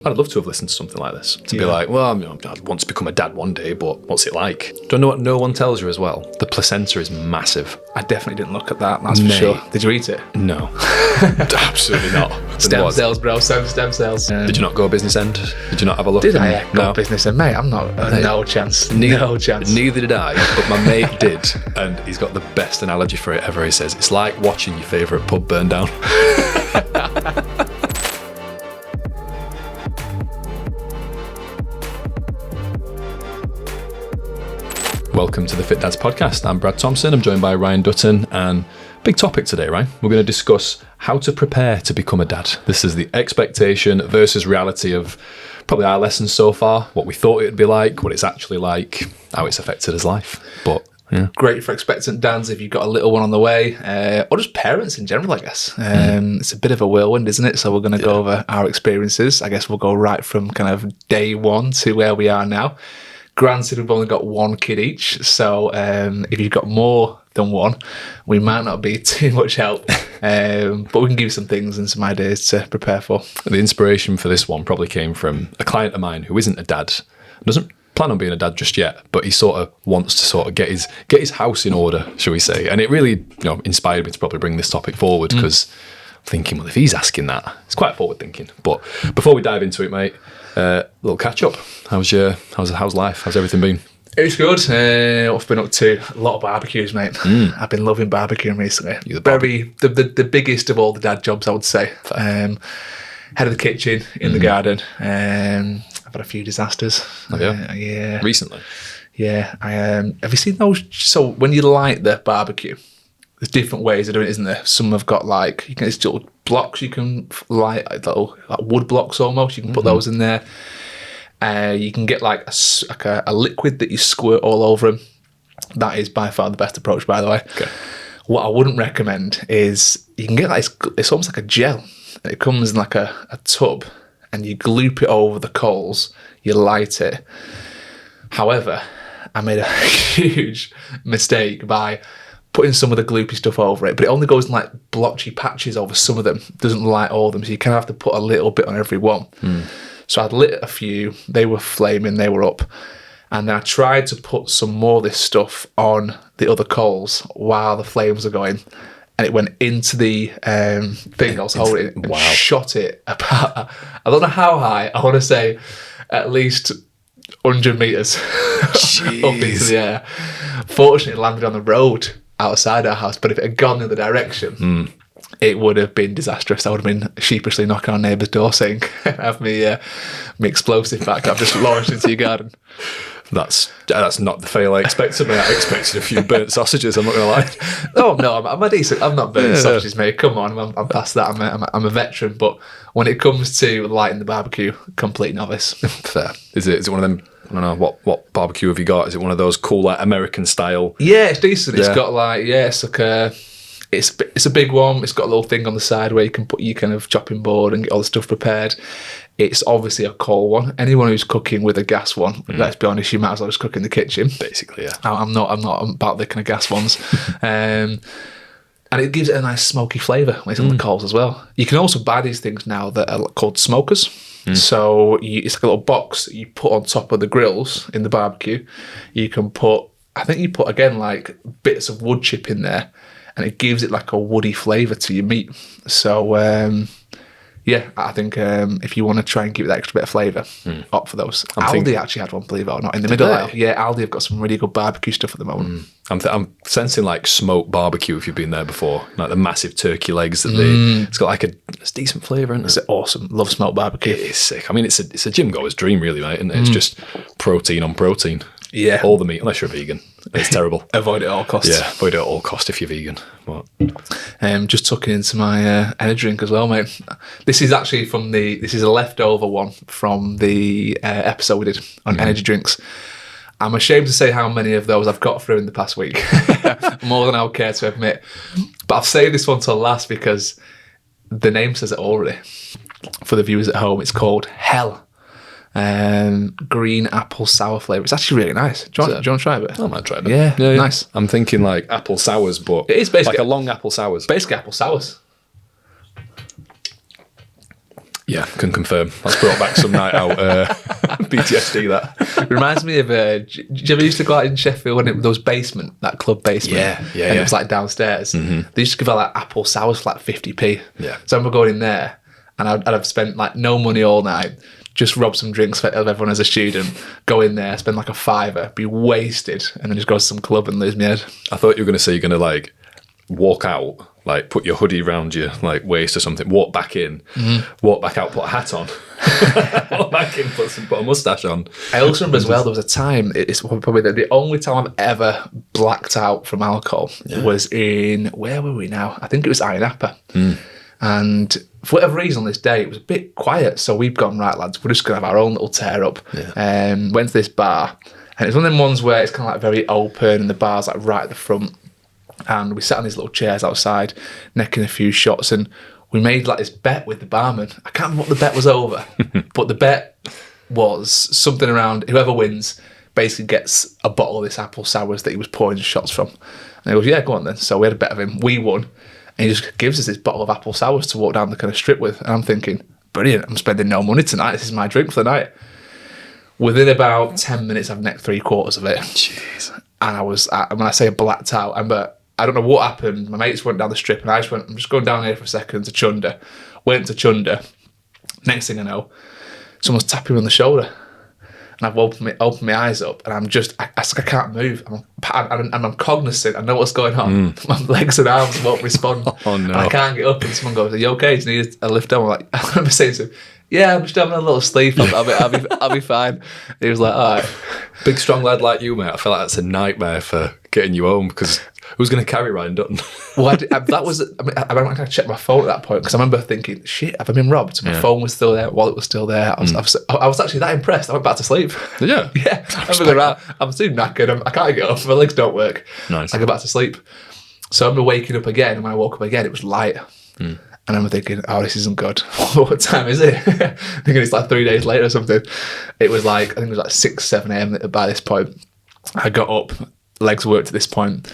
I'd love to have listened to something like this. To be like, well, I'd want to become a dad one day, but what's it like? Do you know what no one tells you as well? The placenta is massive. I definitely didn't look at that, that's for sure. Did you eat it? No. Absolutely not. Stem cells, bro. Stem cells. Did you not go business end? Did you not have a look? Did I go business end? Mate, I'm not. No chance. No chance. Neither did I, but my mate did. And he's got the best analogy for it ever. He says, it's like watching your favourite pub burn down. Welcome to the Fit Dads podcast. I'm Brad Thompson. I'm joined by Ryan Dutton, and big topic today, right? We're going to discuss how to prepare to become a dad. This is the expectation versus reality of probably our lessons so far, what we thought it would be like, what it's actually like, how it's affected his life. But yeah. Great for expectant dads if you've got a little one on the way, or just parents in general, I guess. It's a bit of a whirlwind, isn't it? So we're going to go over our experiences. I guess we'll go right from kind of day one to where we are now. Granted, we've only got one kid each, so if you've got more than one, we might not be too much help, but we can give you some things and some ideas to prepare for. The inspiration for this one probably came from a client of mine who isn't a dad, doesn't plan on being a dad just yet, but he sort of wants to sort of get his house in order, shall we say. And it really inspired me to probably bring this topic forward, because I'm thinking, well, if he's asking that, it's quite forward thinking. But before we dive into it, mate, little catch up. How's life? How's everything been? It's good. What I've been up to, a lot of barbecues, mate. I've been loving barbecuing recently. The biggest of all the dad jobs, I would say. Head of the kitchen, in the garden. I've had a few disasters. Oh, yeah? Yeah. Recently? Yeah. Have you seen those? So when you light the barbecue, there's different ways of doing it, isn't there? Some have got it's little blocks you can light, little wood blocks almost. You can put those in there. You can get like a liquid that you squirt all over them. That is by far the best approach, by the way. Okay. What I wouldn't recommend is you can get it's almost like a gel. It comes in like a tub, and you gloop it over the coals. You light it. However, I made a huge mistake by putting some of the gloopy stuff over it, but it only goes in like blotchy patches over some of them. It doesn't light all of them, so you kind of have to put a little bit on every one. So I'd lit a few, they were flaming, they were up, and then I tried to put some more of this stuff on the other coals while the flames were going, and it went into the thing I was holding it and shot it about, I don't know how high, I want to say at least 100 metres up into the air. Fortunately, it landed on the road outside our house, but if it had gone in the other direction, it would have been disastrous. I would have been sheepishly knocking on neighbour's door saying, have me explosive back. I've just launched into your garden. That's not the fail I expected, mate. I expected a few burnt sausages, I'm not going to lie. Oh, no, I'm a decent. I'm not burnt sausages, mate. Come on, I'm past that. I'm a veteran. But when it comes to lighting the barbecue, complete novice. Fair. Is it one of them? I don't know, what barbecue have you got? Is it one of those cool, like, American style? Yeah, it's decent. Yeah. It's got it's like it's a big one. It's got a little thing on the side where you can put your kind of chopping board and get all the stuff prepared. It's obviously a coal one. Anyone who's cooking with a gas one, let's be honest, you might as well just cook in the kitchen. Basically, yeah. I'm not about the kind of gas ones. And it gives it a nice smoky flavour when it's on the coals as well. You can also buy these things now that are called smokers. So it's like a little box that you put on top of the grills in the barbecue. You can put, I think you put, again, like bits of wood chip in there, and it gives it like a woody flavour to your meat. So, I think if you want to try and give it that extra bit of flavour, opt for those. Aldi actually had one, believe it or not, in the middle aisle. Yeah, Aldi have got some really good barbecue stuff at the moment. I'm sensing like smoked barbecue if you've been there before, like the massive turkey legs that it's got like it's decent flavour, isn't it? It's awesome. Love smoked barbecue. It is sick. I mean, it's a gym goer's dream, really, right? And it's just protein on protein. Yeah. All the meat, unless you're a vegan. It's terrible. Avoid it at all costs. Yeah, avoid it at all cost if you're vegan. But just tucking into my energy drink as well, mate. This is actually this is a leftover one from the episode we did on energy drinks. I'm ashamed to say how many of those I've got through in the past week. More than I would care to admit. But I've saved this one till last because the name says it already. For the viewers at home, it's called Hell. Green apple sour flavour. It's actually really nice. Do you want to try it? I might try it. Yeah, nice. I'm thinking like apple sours, but it is basically like a long apple sours. Basically apple sours. Yeah, can confirm. That's brought back some night out PTSD. That Reminds me of, did you ever used to go out in Sheffield when there was basement, that club basement? Yeah, and it was like downstairs. They used to give out like apple sours for like 50p. Yeah. So I remember going in there and I'd have spent like no money all night, just rob some drinks of everyone as a student, go in there, spend like a fiver, be wasted, and then just go to some club and lose my head. I thought you were going to say you're going to like walk out, like put your hoodie around your like waist or something, walk back in, walk back out, put a hat on, walk back in, put a mustache on. I also remember as well, there was a time, it's probably the only time I've ever blacked out from alcohol was in, where were we now? I think it was Iron Apple. And for whatever reason on this day, it was a bit quiet. So we've gone, right, lads, we're just going to have our own little tear up. Went to this bar. And it's one of them ones where it's kind of like very open and the bar's like right at the front. And we sat on these little chairs outside, necking a few shots. And we made like this bet with the barman. I can't remember what the bet was over. But the bet was something around whoever wins basically gets a bottle of this apple sours that he was pouring shots from. And he goes, yeah, go on then. So we had a bet of him. We won. And he just gives us this bottle of apple sours to walk down the kind of strip with. And I'm thinking, brilliant, I'm spending no money tonight. This is my drink for the night. Within about 10 minutes, I've necked 3/4 of it. Jeez. And I was, when I say blacked out, I don't know what happened. My mates went down the strip and I just went, I'm just going down here for a second to Chunder. Went to Chunder. Next thing I know, someone's tapping me on the shoulder. And I've opened my eyes up and I can't move. I'm cognizant. I know what's going on. My legs and arms won't respond. Oh, no. And I can't get up and someone goes, are you okay? Do you need a lift down? I'm like, I remember saying to him, yeah, I'm just having a little sleep. I'll be fine. And he was like, all right. Big strong lad like you, mate. I feel like that's a nightmare for getting you home because who's going to carry Ryan Dutton? Well, I had to check my phone at that point because I remember thinking, shit, have I been robbed? My phone was still there, wallet was still there. I was actually that impressed. I went back to sleep. Yeah. Yeah. I'm too knackered. I can't get up. My legs don't work. Nice. I go back to sleep. So I remember waking up again, and when I woke up again, it was light. And I'm thinking, oh, this isn't good. What time is it? Thinking it's like 3 days later or something. It was like, I think it was like 6, 7 a.m. by this point. I got up, legs worked at this point,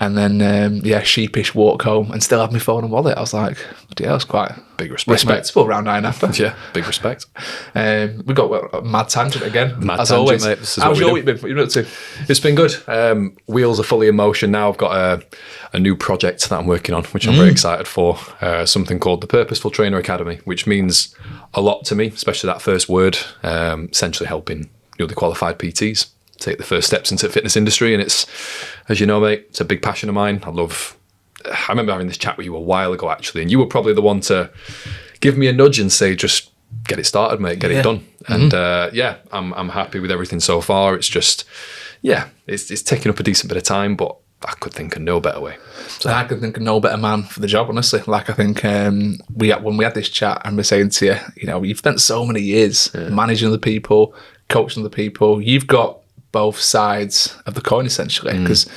and then, sheepish walk home and still have my phone and wallet. I was like, yeah, that's quite big respect. Respectable around 9 after. Yeah, big respect. We got a mad tangent again. Mad as tangent, always. mate. This is How's what we your do. week been? What you been up to? It's been good. Wheels are fully in motion now. I've got a new project that I'm working on, which I'm very excited for. Something called the Purposeful Trainer Academy, which means a lot to me, especially that first word, essentially helping newly qualified PTs take the first steps into the fitness industry. And it's, as you know, mate, it's a big passion of mine. I remember having this chat with you a while ago, actually, and you were probably the one to give me a nudge and say, just get it started, mate, get it done. And I'm happy with everything so far. It's just, it's taking up a decent bit of time, but I could think of no better way. So I could think of no better man for the job, honestly. Like, I think when we had this chat, I remember saying to you, you've spent so many years managing the people, coaching the people. You've got both sides of the coin, essentially, because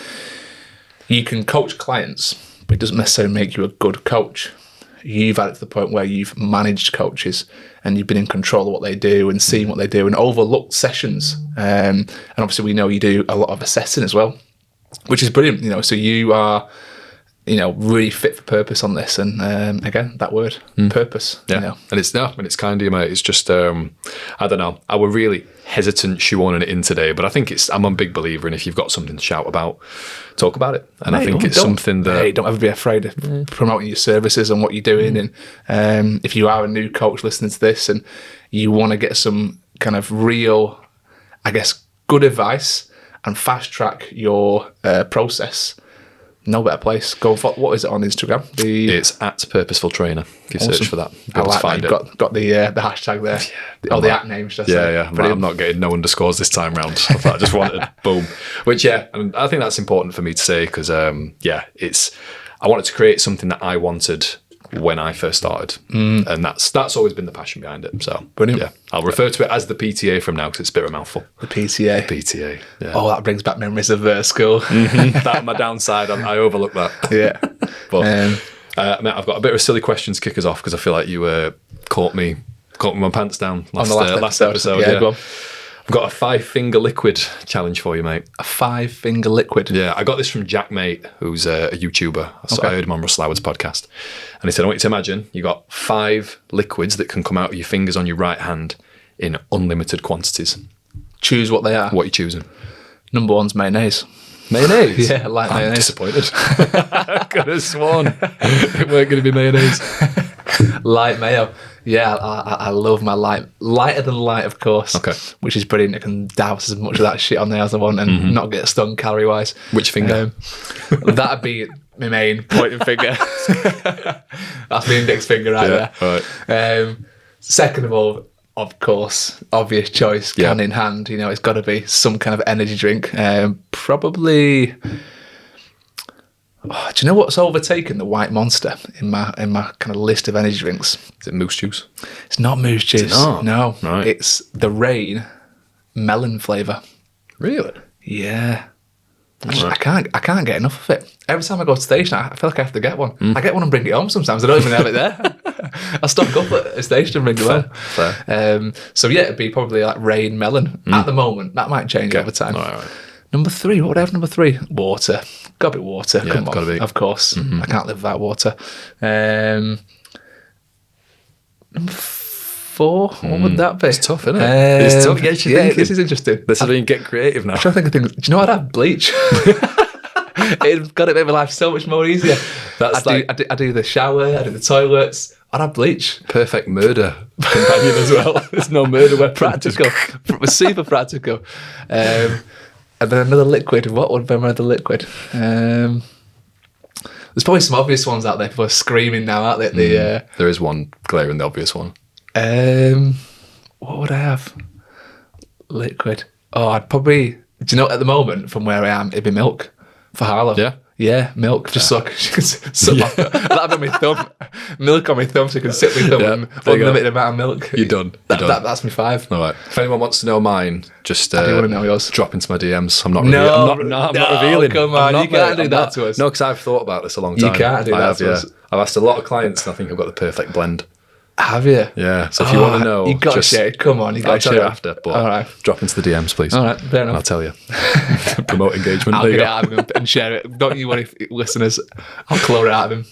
you can coach clients, but it doesn't necessarily make you a good coach. You've had it to the point where you've managed coaches and you've been in control of what they do and seeing what they do and overlooked sessions. And obviously we know you do a lot of assessing as well, which is brilliant. So you are, really fit for purpose on this. And again, that word, purpose. Yeah, and it's kind of you, mate. It's just I don't know. I were really hesitant shoehorning it in today, but I think I'm a big believer in if you've got something to shout about, talk about it. And I think it's something that don't ever be afraid of promoting your services and what you're doing. And if you are a new coach listening to this and you want to get some kind of real, I guess, good advice and fast track your process, no better place. Go for, what is it on Instagram? It's at Purposeful Trainer. If you search for that, I like that. You've got the hashtag there. The at name, should I say? Yeah. I'm not getting no underscores this time round. I thought I just wanted boom. Which and I think that's important for me to say because I wanted to create something that I wanted when I first started, and that's always been the passion behind it. So brilliant. Yeah, I'll refer to it as the PTA from now because it's a bit of a mouthful. The PTA. PTA. Yeah. Oh, that brings back memories of school. That's my downside. I overlook that. Yeah. But mate, I've got a bit of silly questions to kick us off because I feel like you caught me with my pants down last episode. Yeah, go on. Got a 5-finger liquid challenge for you, mate. A 5-finger liquid. Yeah, I got this from Jack Mate, who's a YouTuber. So I heard him on Russell Howard's podcast. And he said, I want you to imagine you got 5 liquids that can come out of your fingers on your right hand in unlimited quantities. Choose what they are. What are you choosing? Number 1's mayonnaise. Mayonnaise? Yeah, I like mayonnaise. I'm disappointed. I could have sworn it weren't going to be mayonnaise. Light mayo. Yeah, I love my lighter than light, of course. Okay. Which is brilliant. I can douse as much of that shit on there as I want and not get stung calorie wise. Which finger? That'd be my main pointing finger. That's my index finger right there. Right. Second of all, of course, obvious choice, can in hand. It's got to be some kind of energy drink. Probably. Oh, do you know what's overtaken the White Monster in my kind of list of energy drinks? Is it moose juice? It's not moose juice. No, right. It's the Rain melon flavour. Really? Yeah. I can't get enough of it. Every time I go to the station, I feel like I have to get one. I get one and bring it home sometimes. I don't even have it there. I stock up at a station and bring it home. Fair. So yeah, it'd be probably like Rain melon at the moment. That might change over time. All right. Number 3, what would I have number 3? Water. Gotta be water. Yeah, Come on. gotta be. Of course. I can't live without water. Number 4, what would that be? It's tough, isn't it? It's tough. It gets you thinking. This is interesting. Let's get creative now. I'm trying to think of things. Do you know what I'd have? Bleach. It got to make my life so much more easier. I do the shower, I do the toilets. I'd have bleach. Perfect murder companion as well. There's no murder weapon. Practical. Super practical. And then another liquid. What would be another liquid? There's probably some obvious ones out there. People are screaming now, aren't they? There is one glaring, the obvious one. What would I have? Liquid. Oh, I'd probably. Do you know? At the moment, from where I am, it'd be milk for Harlow. Yeah. Yeah, milk. Just so she can suck off. That'd be my thumb. Milk on my thumb, so I can sit with thumb and unlimited amount of milk. You're done. That's my 5. All right. If anyone wants to know mine, just I do want to know yours. drop into my DMs. I'm not. No, I'm not revealing. Come on, you can't do that to us. No, because I've thought about this a long time. You can't do that to us. I've asked a lot of clients, and I think I've got the perfect blend. Have you? Yeah. So if you want to know, you got to share. Come on, you got to share. I'll tell you after. But all right. Drop into the DMs, please. All right, fair enough. I'll tell you. Promote engagement. I'll get it out of him and share it. Don't you worry, listeners. I'll claw it out of him.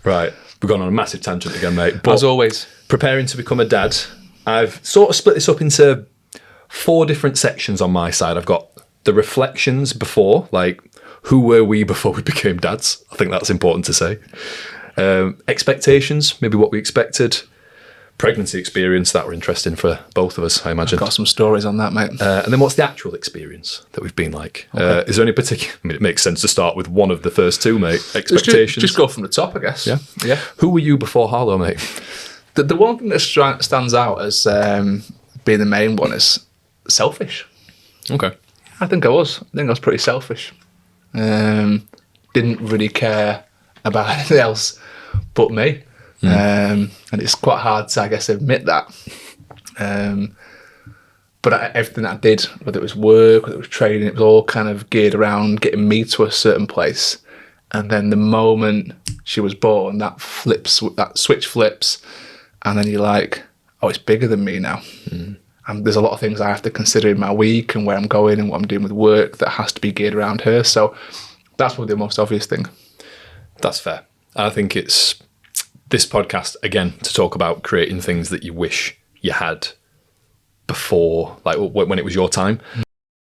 Right. We've gone on a massive tangent again, mate. But as always. Preparing to become a dad, I've sort of split this up into 4 different sections on my side. I've got the reflections before, like who were we before we became dads? I think that's important to say. Expectations, maybe what we expected. Pregnancy experience that were interesting for both of us, I imagine. I've got some stories on that, mate. And then what's the actual experience that we've been like? Okay. Is there any particular... I mean, it makes sense to start with one of the first 2, mate. Expectations. Just go from the top, I guess. Yeah. Yeah. Who were you before Harlow, mate? The one thing that stands out as being the main one is selfish. Okay. I think I was pretty selfish. Didn't really care about anything else but me. And it's quite hard to, I guess, admit that. But everything that I did, whether it was work, whether it was training, it was all kind of geared around getting me to a certain place. And then the moment she was born, that switch flips, and then you're like, oh, it's bigger than me now. And there's a lot of things I have to consider in my week and where I'm going and what I'm doing with work that has to be geared around her. So that's probably the most obvious thing. That's fair. I think it's this podcast, again, to talk about creating things that you wish you had before, like when it was your time.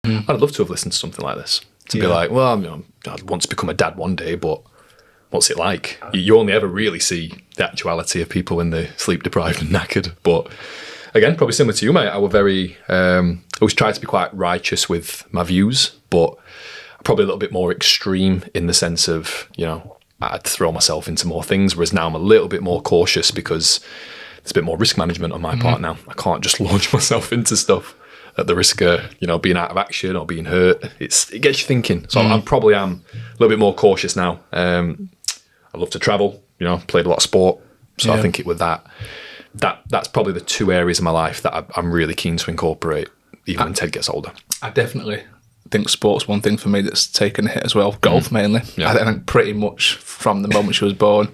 I'd love to have listened to something like this. To be like, well, I'd want to become a dad one day, but what's it like? You only ever really see the actuality of people when they're sleep deprived and knackered. But again, probably similar to you, mate. I were very, always tried to be quite righteous with my views, but probably a little bit more extreme in the sense of, I'd throw myself into more things, whereas now I'm a little bit more cautious because there's a bit more risk management on my part now. I can't just launch myself into stuff at the risk of, being out of action or being hurt. It gets you thinking. So I'm probably a little bit more cautious now. I love to travel, played a lot of sport. So I think that's probably the 2 areas of my life that I'm really keen to incorporate, even when Ted gets older. I definitely think sport's one thing for me that's taken a hit as well. Golf mainly. Yeah. I think pretty much from the moment she was born,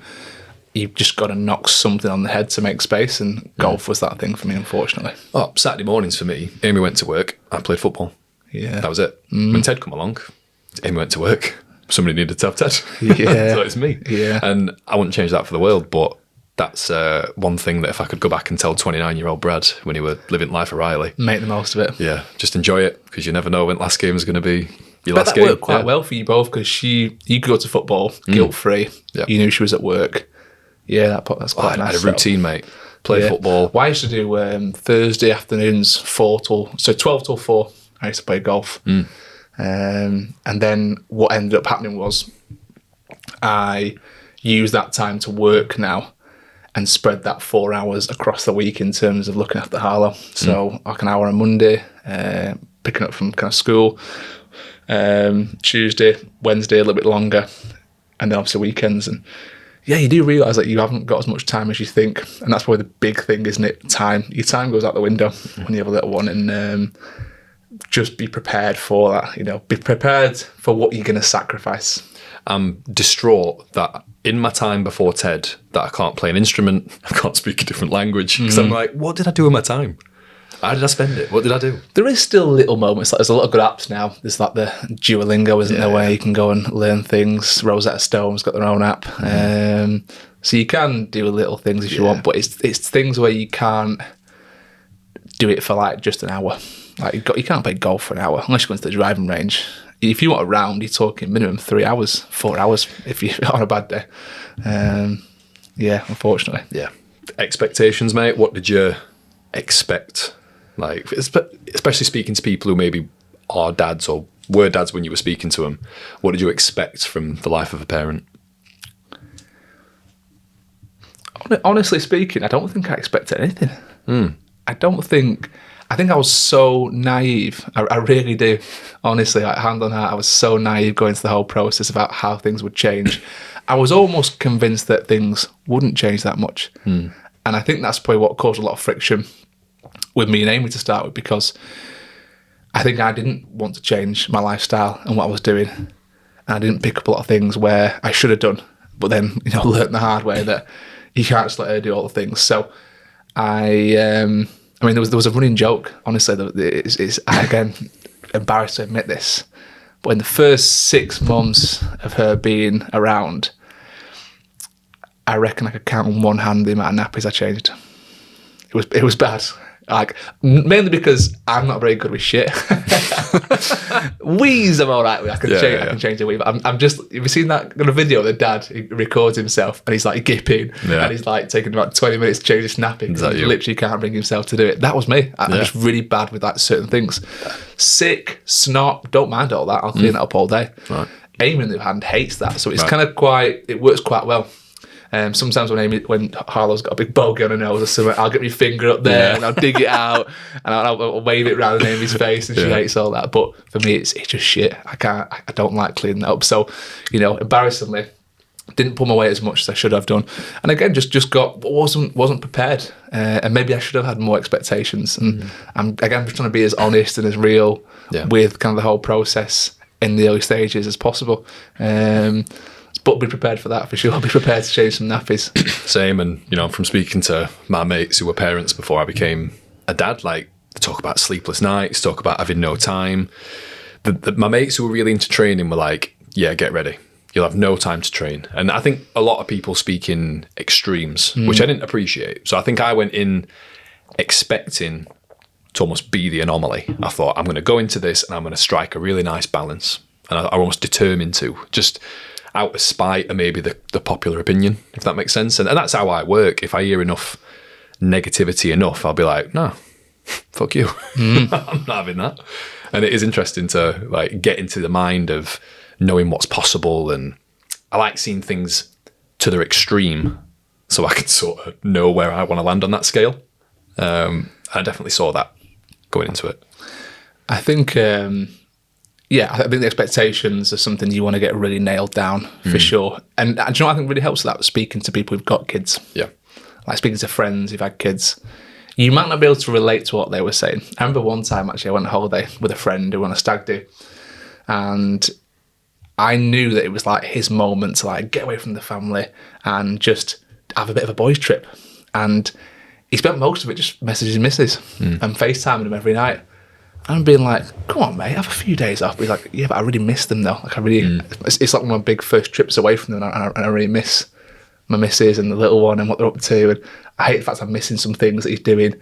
you've just got to knock something on the head to make space, and golf was that thing for me, unfortunately. Oh, Saturday mornings for me, Amy went to work, I played football. Yeah. That was it. When Ted come along, Amy went to work. Somebody needed to have Ted. Yeah. So it's me. Yeah. And I wouldn't change that for the world, but that's one thing that if I could go back and tell 29-year-old Brad when he were living life at Riley. Make the most of it. Yeah, just enjoy it, because you never know when last game is going to be your But last that game. worked quite well for you both, because you could go to football guilt-free. Yeah. You knew she was at work. Yeah, that's quite nice. I had a routine, mate. Play football. Well, I used to do Thursday afternoons, 12 till 4. I used to play golf. And then what ended up happening was I used that time to work now and spread that 4 hours across the week in terms of looking after Harlow. So like an hour on Monday, picking up from kind of school, Tuesday, Wednesday a little bit longer, and then obviously weekends. And yeah, you do realise that you haven't got as much time as you think, and that's probably the big thing, isn't it? Time. Your time goes out the window when you have a little one, and just be prepared for that. Be prepared for what you're going to sacrifice. I'm distraught that in my time before Ted, that I can't play an instrument, I can't speak a different language, because I'm like, what did I do with my time? How did I spend it? What did I do? There is still little moments. Like, there's a lot of good apps now. There's like the Duolingo, isn't there, where you can go and learn things. Rosetta Stone's got their own app. So you can do little things if you want, but it's things where you can't do it for like just an hour. Like you can't play golf for an hour unless you go into the driving range. If you want a round, you're talking minimum 3 hours, 4 hours if you're on a bad day. Yeah, unfortunately. Yeah. Expectations, mate. What did you expect? Like, especially speaking to people who maybe are dads or were dads when you were speaking to them, what did you expect from the life of a parent? Honestly speaking, I don't think I expected anything. I think I was so naive. I really do. Honestly, like, hand on heart, I was so naive going through the whole process about how things would change. I was almost convinced that things wouldn't change that much. And I think that's probably what caused a lot of friction with me and Amy to start with, because I think I didn't want to change my lifestyle and what I was doing. And I didn't pick up a lot of things where I should have done, but then, learnt the hard way that you can't just let her do all the things. So there was a running joke, honestly, it's again, embarrassed to admit this, but in the first 6 months of her being around, I reckon I could count on one hand the amount of nappies I changed. It was bad. Like, mainly because I'm not very good with shit. Wees I'm all right with. I can change a wee, but I'm just. Have you seen that kind of video of the dad? He records himself and he's like gipping and he's like taking about 20 minutes to change his nappy because he literally can't bring himself to do it. That was me. I'm just really bad with like certain things. Sick, snot, don't mind all that. I'll clean that up all day. Right. Amy, on the other hand, hates that, so it's kind of it works quite well. Sometimes when Harlow's got a big bogey on her nose or something, I'll get my finger up there and I'll dig it out and I'll wave it around Amy's face, and she hates all that. But for me, it's just shit. I don't like cleaning that up. So, embarrassingly, didn't pull my weight as much as I should have done. And again, just wasn't prepared. And maybe I should have had more expectations. And I'm just trying to be as honest and as real with kind of the whole process in the early stages as possible. But be prepared for that, for sure. Be prepared to change some nappies. Same, and from speaking to my mates who were parents before I became a dad, like, they talk about sleepless nights, talk about having no time. My mates who were really into training were like, yeah, get ready. You'll have no time to train. And I think a lot of people speak in extremes, which I didn't appreciate. So I think I went in expecting to almost be the anomaly. I thought, I'm going to go into this and I'm going to strike a really nice balance. And I almost determined to, just out of spite of maybe the popular opinion, if that makes sense. And that's how I work. If I hear enough negativity enough, I'll be like, no, fuck you. I'm not having that. And it is interesting to like get into the mind of knowing what's possible. And I like seeing things to their extreme so I can sort of know where I want to land on that scale. I definitely saw that going into it. I think... I think the expectations are something you want to get really nailed down, for sure. And do you know what I think really helps with that? Speaking to people who've got kids. Yeah. Like speaking to friends who've had kids. You might not be able to relate to what they were saying. I remember one time, actually, I went on holiday with a friend who went on a stag do. And I knew that it was like his moment to like get away from the family and just have a bit of a boys' trip. And he spent most of it just messaging missus and FaceTiming him every night. And I'm being like, come on, mate, have a few days off. But he's like, yeah, but I really miss them though. Like I really, it's like one of my big first trips away from them, and I really miss my missus and the little one and what they're up to. And I hate the fact I'm missing some things that he's doing.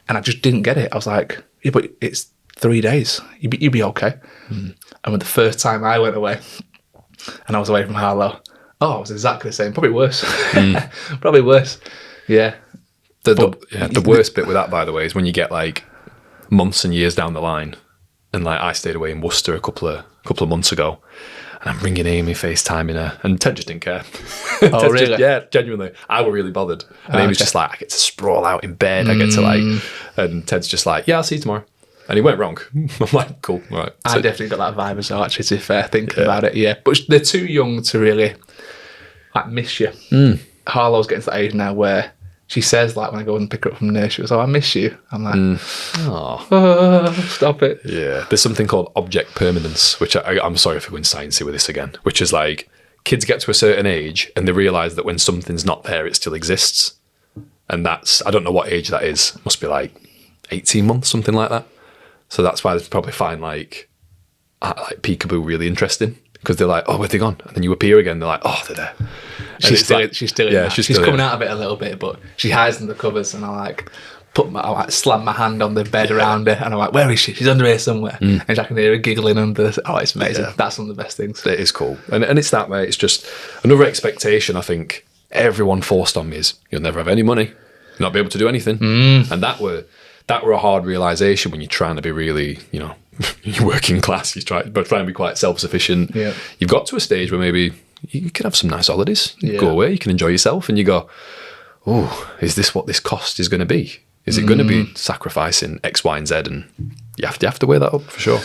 And I just didn't get it. I was like, yeah, but it's 3 days. You'd be okay. And when the first time I went away, and I was away from Harlow, I was exactly the same. Probably worse. Probably worse. Yeah. The worst bit with that, by the way, is when you get like months and years down the line, and like I stayed away in Worcester a couple of months ago, and I'm ringing Amy, FaceTiming her, and Ted just didn't care. Oh, really? Yeah, genuinely. I were really bothered. And Amy's just like, I get to sprawl out in bed, I get to like, and Ted's just like, yeah, I'll see you tomorrow. And he went wrong. I'm like, cool, all right. I definitely got that vibe as well, actually, to be fair, thinking about it, yeah. But they're too young to really like miss you. Harlow's getting to that age now where she says, like, when I go and pick her up from nursery, she goes, oh, I miss you. I'm like, stop it. Yeah. There's something called object permanence, which I'm sorry for going sciencey with this again, which is like, kids get to a certain age and they realise that when something's not there, it still exists. And that's, I don't know what age that is. It must be like 18 months, something like that. So that's why they probably find like peekaboo really interesting, because they're like, oh, where'd they gone? And then you appear again, they're like, oh, they're there. She's still in that. She's coming in. out of it a little bit, but she hides in the covers, and I slam my hand on the bed around her, and I'm like, where is she? She's under here somewhere. And I can hear her giggling under. Oh, it's amazing. Yeah. That's one of the best things. It is cool. And it's that way. It's just another expectation I think everyone forced on me is you'll never have any money, you'll not be able to do anything. And that were a hard realisation when you're trying to be really, you're working class, you're trying to be quite self-sufficient. Yeah. You've got to a stage where maybe you can have some nice holidays, you go away, you can enjoy yourself, and you go, oh, is this what this cost is going to be? Is it going to be sacrificing X, Y, and Z? And you have to weigh that up for sure.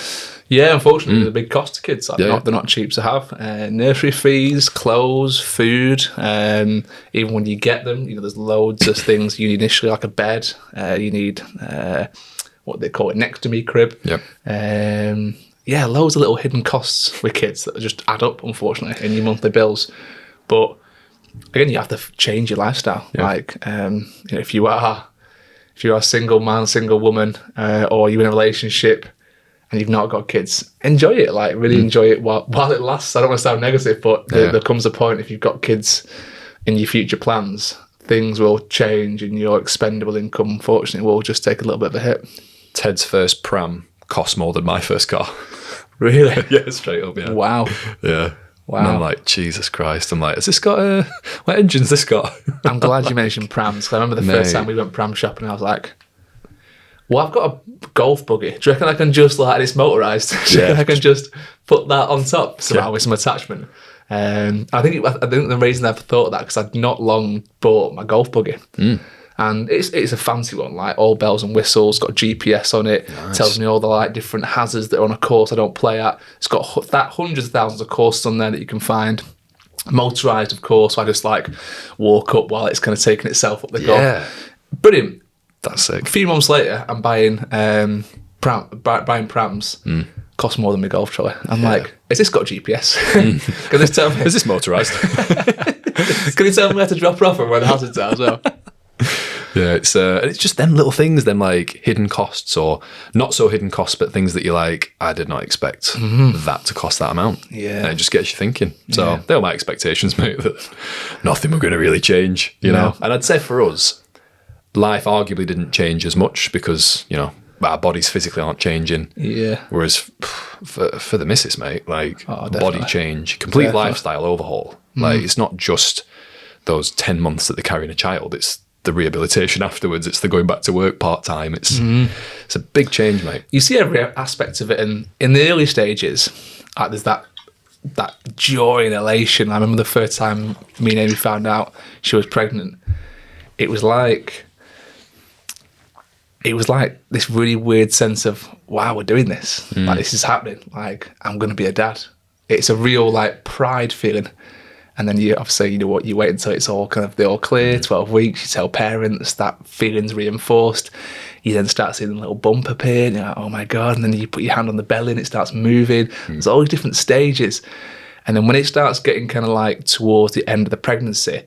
Yeah, unfortunately, there's a big cost to kids. They're not cheap to have. Nursery fees, clothes, food. Even when you get them, there's loads of things you need initially, like a bed. You need what they call an ectomy crib. Yep. Loads of little hidden costs with kids that just add up, unfortunately, in your monthly bills. But again, you have to change your lifestyle. Yeah. Like, if you are a single man, single woman, or you're in a relationship and you've not got kids, enjoy it. Like, really enjoy it while it lasts. I don't want to sound negative, but there comes a point, if you've got kids in your future plans, things will change and your expendable income, unfortunately, will just take a little bit of a hit. Ted's first pram cost more than my first car. Really? Yeah, straight up, yeah. Wow. Yeah. Wow. And I'm like, Jesus Christ. I'm like, has this got what engine's this got? I'm glad you mentioned prams, because I remember the first time we went pram shopping, I was like, well, I've got a golf buggy. Do you reckon I can just, like, it's motorised? Do you reckon I can just put that on top somehow with some attachment? I think the reason I've thought of that, because I'd not long bought my golf buggy. And it's a fancy one, like all bells and whistles, got GPS on it, tells me all the like different hazards that are on a course I don't play at. It's got hundreds of thousands of courses on there that you can find. Motorised, of course, so I just like walk up while it's kind of taking itself up the golf. Brilliant. That's sick. A few months later, I'm buying prams. Cost more than my golf trolley. I'm like, has this got GPS? Can this tell me? Is this motorised? Can you tell me where to drop her off and where the hazards are as well? Yeah, it's just them little things, them like hidden costs or not so hidden costs, but things that you're like, I did not expect that to cost that amount. Yeah. And it just gets you thinking. So they were my expectations, mate, that nothing were going to really change, you know. And I'd say for us, life arguably didn't change as much because, our bodies physically aren't changing. Yeah. Whereas for the missus, mate, like body change, complete lifestyle overhaul. Like it's not just those 10 months that they're carrying a child. It's the rehabilitation afterwards. It's the going back to work part-time. It's a big change, mate. You see every aspect of it. And in the early stages, there's that joy and elation. I remember the first time me and Amy found out she was pregnant. It was like this really weird sense of, wow, we're doing this. Like, this is happening. Like, I'm going to be a dad. It's a real, like, pride feeling. And then you obviously, you wait until it's all kind of, they're all clear, 12 weeks, you tell parents, that feeling's reinforced. You then start seeing a little bump appear, and you're like, oh my God. And then you put your hand on the belly and it starts moving. There's all these different stages. And then when it starts getting kind of like towards the end of the pregnancy,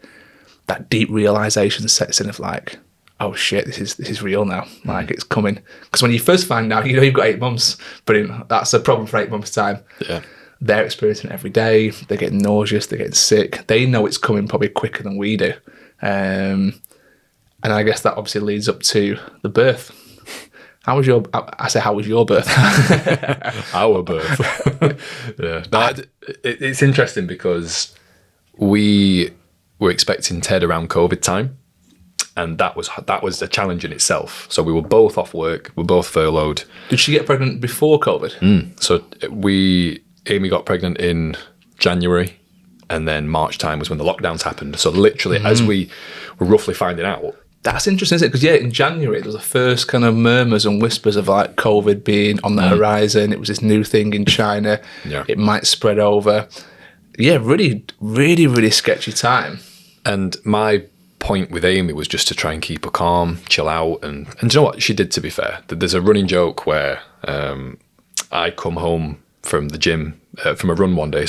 that deep realization sets in of like, oh shit, this is real now. Like it's coming. Because when you first find out, you've got 8 months, but that's a problem for 8 months' time. Yeah. They're experiencing it every day. They're getting nauseous. They're getting sick. They know it's coming probably quicker than we do. And I guess that obviously leads up to the birth. How was your birth? Our birth. Yeah. No, it's interesting because we were expecting Ted around COVID time. And that was a challenge in itself. So we were both off work. We were both furloughed. Did she get pregnant before COVID? So Amy got pregnant in January, and then March time was when the lockdowns happened. So literally, as we were roughly finding out. That's interesting, isn't it? Because in January, there was the first kind of murmurs and whispers of like COVID being on the horizon. It was this new thing in China. Yeah. It might spread over. Yeah, really, really, really sketchy time. And my point with Amy was just to try and keep her calm, chill out. And do you know what she did, to be fair? There's a running joke where I come home from the gym, from a run one day,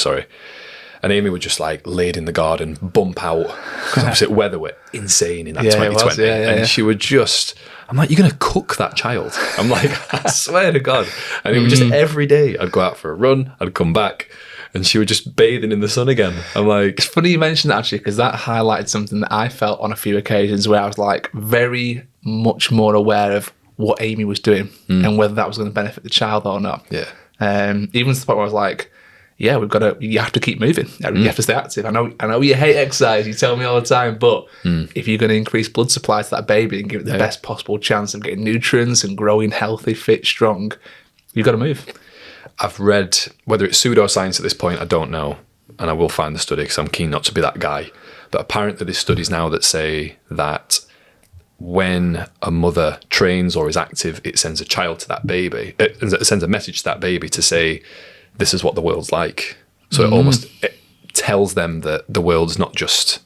and Amy would just like laid in the garden, bump out, because obviously the weather were insane in that 2020. And she would just, I'm like, you're going to cook that child? I'm like, I swear to God. And it was just every day I'd go out for a run, I'd come back, and she was just bathing in the sun again. I'm like... It's funny you mentioned that, actually, because that highlighted something that I felt on a few occasions where I was like very much more aware of what Amy was doing and whether that was going to benefit the child or not. Yeah. Even to the point where I was like, yeah, you have to keep moving. You have to stay active. I know you hate exercise, you tell me all the time, but if you're going to increase blood supply to that baby and give it the best possible chance of getting nutrients and growing healthy, fit, strong, you've got to move. I've read, whether it's pseudoscience at this point, I don't know, and I will find the study because I'm keen not to be that guy, but apparently there's studies now that say that when a mother trains or is active, it sends a child to that baby. It sends a message to that baby to say, this is what the world's like. So it tells them that the world's not just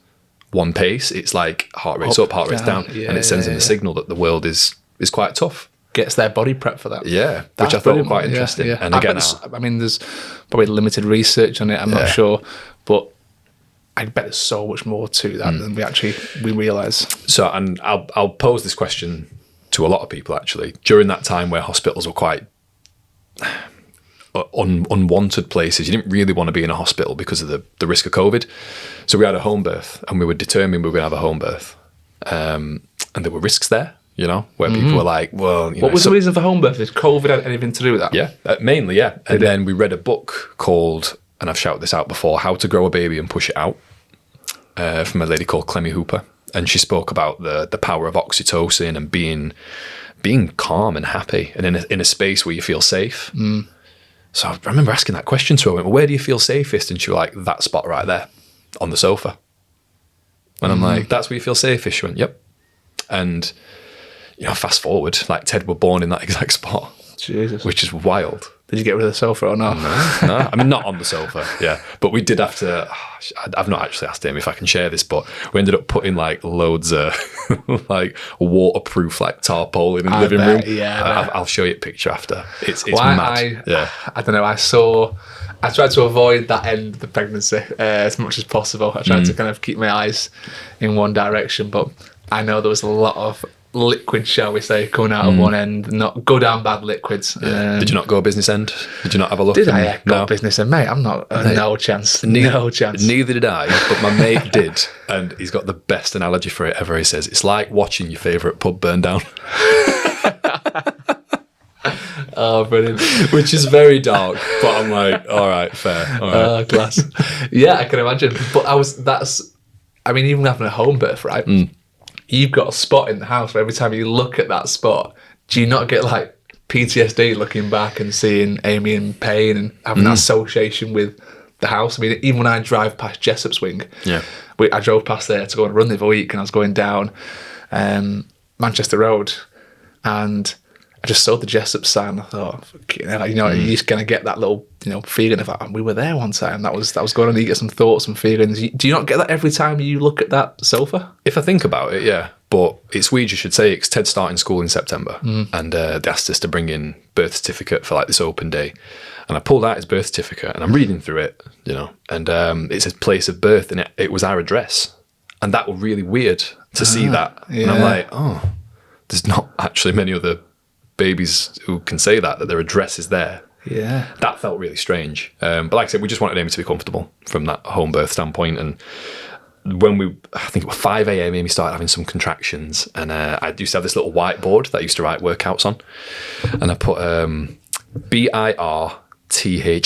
one pace. It's like heart rate's up, heart rate's down. And it sends them a signal that the world is quite tough. Gets their body prep for that. Yeah, which I thought was quite interesting. Yeah. And again, there's probably limited research on it. I'm not sure. But I bet there's so much more to that than we realise. So, and I'll pose this question to a lot of people, actually. During that time where hospitals were quite unwanted places, you didn't really want to be in a hospital because of the risk of COVID. So we had a home birth, and we were determined we were going to have a home birth. And there were risks there, where people were like, well... What was the reason for home birth? Did COVID have anything to do with that? Yeah, mainly, yeah. And then we read a book called, and I've shouted this out before, How to Grow a Baby and Push It Out, from a lady called Clemmy Hooper. And she spoke about the power of oxytocin and being calm and happy and in a space where you feel safe. So I remember asking that question to her. I went, well, where do you feel safest? And she was like, that spot right there on the sofa. And I'm like, that's where you feel safest? She went, yep. And, fast forward, like Ted were born in that exact spot. Jesus. Which is wild. Did you get rid of the sofa or not? No. I mean, not on the sofa, yeah. But we did have to, I've not actually asked him if I can share this, but we ended up putting like loads of like waterproof like tarpaulin in the living room. Yeah. I'll show you a picture after. It's mad. I don't know. I tried to avoid that end of the pregnancy as much as possible. I tried to kind of keep my eyes in one direction, but I know there was a lot of liquid, shall we say, coming out of one end, not good and bad liquids. Did you not go business end? Did you not have a look? Did I go business end, mate? I'm not. No chance. No chance. Neither did I, but my mate did, and he's got the best analogy for it ever. He says it's like watching your favourite pub burn down. Oh, brilliant! Which is very dark, but I'm like, all right, fair. All right. Oh, class. Yeah, I can imagine. But even having a home birth, right? You've got a spot in the house where every time you look at that spot, do you not get like PTSD looking back and seeing Amy in pain and having that association with the house? I mean, even when I drive past Jessop's wing, I drove past there to go and run the other week, and I was going down Manchester Road, and I just saw the Jessop sign. I thought, you just kind of get that little, feeling of like, we were there one time. That was going on. You get some thoughts and feelings. Do you not get that every time you look at that sofa? If I think about it, yeah. But it's weird you should say it, because Ted's starting school in September, and they asked us to bring in birth certificate for like this open day. And I pulled out his birth certificate, and I'm reading through it, and it's his place of birth, and it was our address. And that was really weird to see that. And I'm like, oh, there's not actually many other babies who can say that their address is there. Yeah. That felt really strange. But like I said, we just wanted Amy to be comfortable from that home birth standpoint. And when I think it was 5 a.m, Amy started having some contractions. And I used to have this little whiteboard that I used to write workouts on. And I put BIRTHA,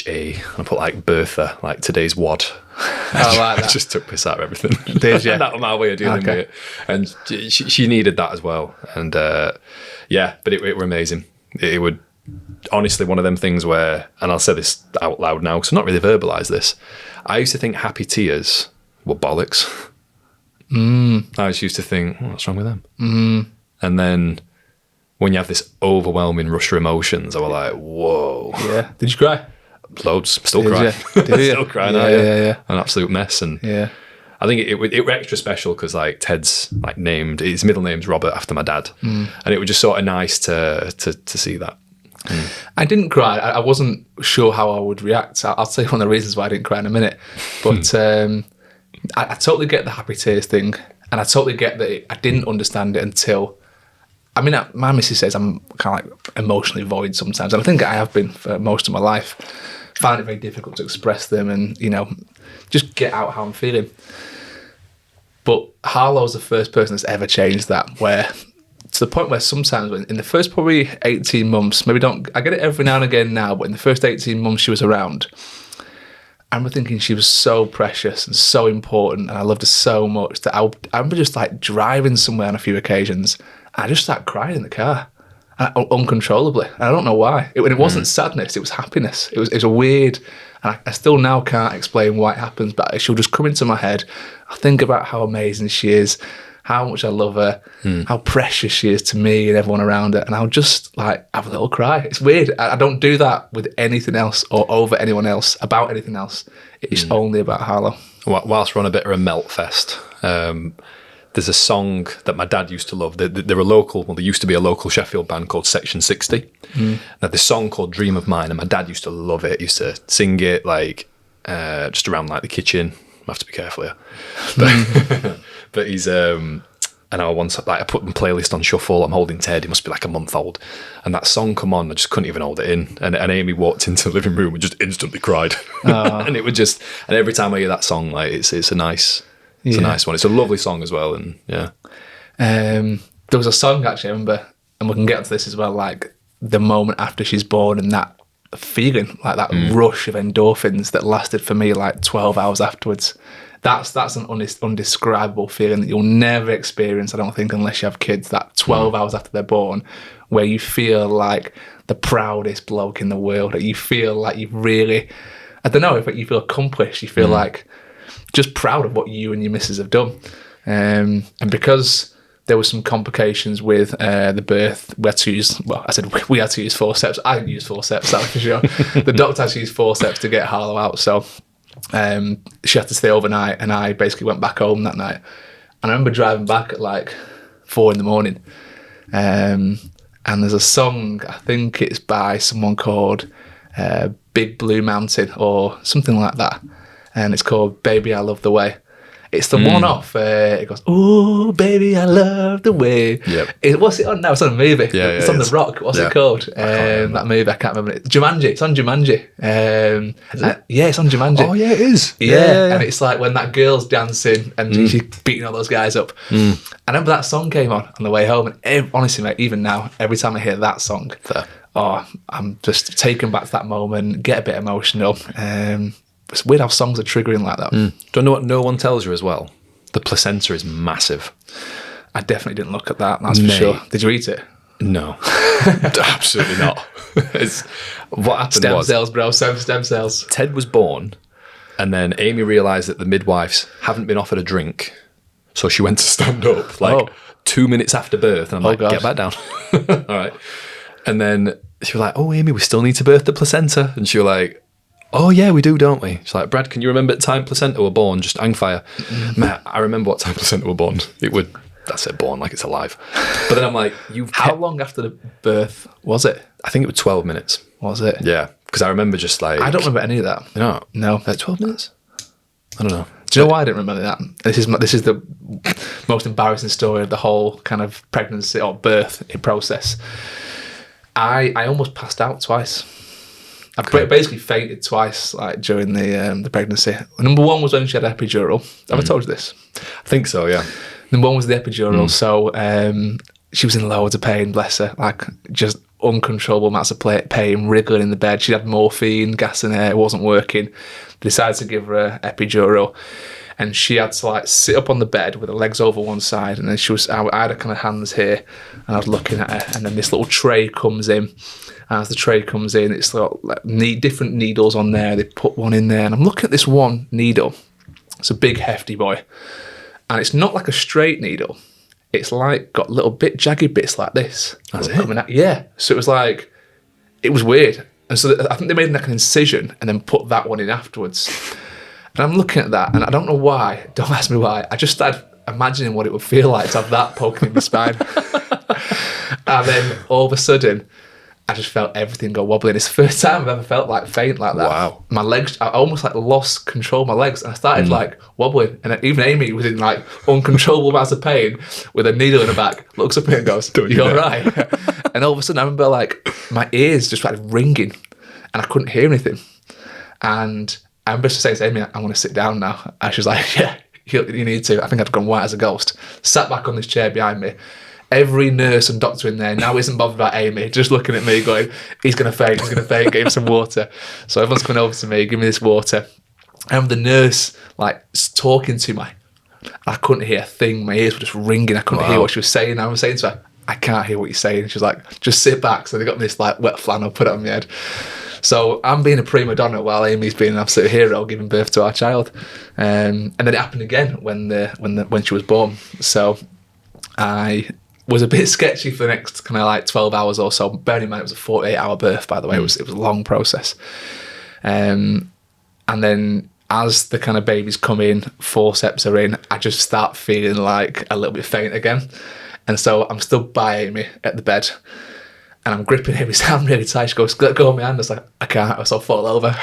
and I put like Bertha, like today's WOD. I like that. I just took piss out of everything. Did you? And that was my way of dealing with it. And she needed that as well. And but it were amazing. It would honestly one of them things where, and I'll say this out loud now because I've not really verbalised this, I used to think happy tears were bollocks. I just used to think, what's wrong with them? And then when you have this overwhelming rush of emotions, I was like, whoa. Yeah. Did you cry? Loads. Still crying. Still crying out. Yeah. An absolute mess. And I think it were extra special because like Ted's like named, his middle name's Robert after my dad. And it was just sort of nice to see that. I didn't cry. I wasn't sure how I would react. I'll tell you one of the reasons why I didn't cry in a minute. But I totally get the happy tears thing. And I totally get that I didn't understand it until... I mean, my missus says I'm kind of like emotionally void sometimes. And I think I have been for most of my life. Find it very difficult to express them and, just get out how I'm feeling. But Harlow's the first person that's ever changed that, where... to the point where sometimes in the first probably 18 months, I get it every now and again now, but in the first 18 months she was around, I remember thinking she was so precious and so important and I loved her so much that I remember just like driving somewhere on a few occasions and I just started crying in the car uncontrollably. And I don't know why. It wasn't sadness, it was happiness. It was a weird, and I still now can't explain why it happens, but she'll just come into my head. I think about how amazing she is, how much I love her, how precious she is to me and everyone around her, and I'll just like have a little cry. It's weird. I don't do that with anything else or over anyone else, about anything else. It's only about Harlow. Whilst we're on a bit of a melt fest, there's a song that my dad used to love. They're a local, well, there used to be a local Sheffield band called Section 60. Now, this song called Dream of Mine, and my dad used to love it. He used to sing it like just around like the kitchen. I have to be careful here. But he's and I once I put my playlist on shuffle. I'm holding Ted. He must be like a month old, and that song come on. I just couldn't even hold it in. And Amy walked into the living room and just instantly cried. And it would just. And every time I hear that song, like it's a nice one. It's a lovely song as well. And there was a song actually I remember, and we can get onto this as well. Like the moment after she's born and that feeling, like that rush of endorphins that lasted for me like 12 hours afterwards. That's an undescribable feeling that you'll never experience, I don't think, unless you have kids. That 12 hours after they're born, where you feel like the proudest bloke in the world, that you feel like you've really, I don't know, if you feel accomplished, you feel like just proud of what you and your missus have done. And because there were some complications with the birth, we had to use forceps. I didn't use forceps, that's for sure. The doctor had to use forceps to get Harlow out, so she had to stay overnight, and I basically went back home that night. And I remember driving back at like 4 a.m, and there's a song, I think it's by someone called Big Blue Mountain or something like that, and it's called Baby I Love the Way. It's the one off. It goes, "Ooh, baby, I love the way." Yep. What's it on now? It's on a movie. It's on The Rock. What's it called? That movie, I can't remember it. Jumanji. It's on Jumanji. Yeah, it's on Jumanji. Oh yeah, it is. Yeah. And it's like when that girl's dancing and she's beating all those guys up. I remember that song came on the way home, and honestly, mate, even now, every time I hear that song, I'm just taken back to that moment, get a bit emotional. It's weird how songs are triggering like that. Do you know what no one tells you as well? The placenta is massive. I definitely didn't look at that, that's for sure. Did you eat it? No. Absolutely not. What happened stem cells, bro. Stem cells. Ted was born, and then Amy realised that the midwives haven't been offered a drink, so she went to stand up 2 minutes after birth, and I'm like, get back down. All right. And then she was like, "Oh, Amy, we still need to birth the placenta." And she was like, "Oh yeah, we do, don't we?" She's like, "Brad, can you remember the time placenta were born? Just hang fire." Matt, I remember what time placenta were born. That's it, born like it's alive. But then I'm like, How long after the birth was it? I think it was 12 minutes. Was it? Yeah, because I remember just like... I don't remember any of that. No. 12 minutes? I don't know. Do you know why I didn't remember that? This is the most embarrassing story of the whole kind of pregnancy or birth process. I almost passed out twice. I basically fainted twice, like during the pregnancy. Number one was when she had epidural. Have I told you this? I think so, yeah. Number one was the epidural. So she was in loads of pain, bless her, like just uncontrollable amounts of pain, wriggling in the bed. She had morphine, gas in her, it wasn't working. Decided to give her an epidural, and she had to like sit up on the bed with her legs over one side, and then I had her kind of hands here, and I was looking at her, and then this little tray comes in. And as the tray comes in, it's like different needles on there. They put one in there, and I'm looking at this one needle. It's a big, hefty boy, and it's not like a straight needle. It's like got little jagged bits like this. That's it? Coming out. Yeah. So it was like, it was weird. And so I think they made like an incision and then put that one in afterwards. And I'm looking at that, and I don't know why. Don't ask me why. I just started imagining what it would feel like to have that poking in my spine. And then all of a sudden, I just felt everything go wobbling. It's the first time I've ever felt like faint like that. Wow. My legs, I almost like lost control of my legs, and I started like wobbling. And even Amy was in like uncontrollable amounts of pain with a needle in her back, looks up at me and goes, "You all right?" And all of a sudden I remember like my ears just started ringing and I couldn't hear anything. And I remember just saying to Amy, "I want to sit down now." And she was like, "Yeah, you need to." I think I'd gone white as a ghost. Sat back on this chair behind me. Every nurse and doctor in there now isn't bothered about Amy, just looking at me going, he's going to faint, get him some water. So everyone's coming over to me, give me this water. And the nurse, like, talking to me. I couldn't hear a thing. My ears were just ringing. I couldn't hear what she was saying. I was saying to her, "I can't hear what you're saying." And she was like, "Just sit back." So they got me this, like, wet flannel, put it on my head. So I'm being a prima donna while Amy's being an absolute hero, giving birth to our child. And then it happened again when she was born. So I was a bit sketchy for the next kind of like 12 hours or so. Bearing in mind it was a 48-hour birth, by the way. It was a long process. And then as the kind of babies come in, forceps are in, I just start feeling like a little bit faint again. And so I'm still by Amy at the bed, and I'm gripping Amy's hand really tight. She goes, "Let go of my hand." I was like, "I can't," so I'll fall over.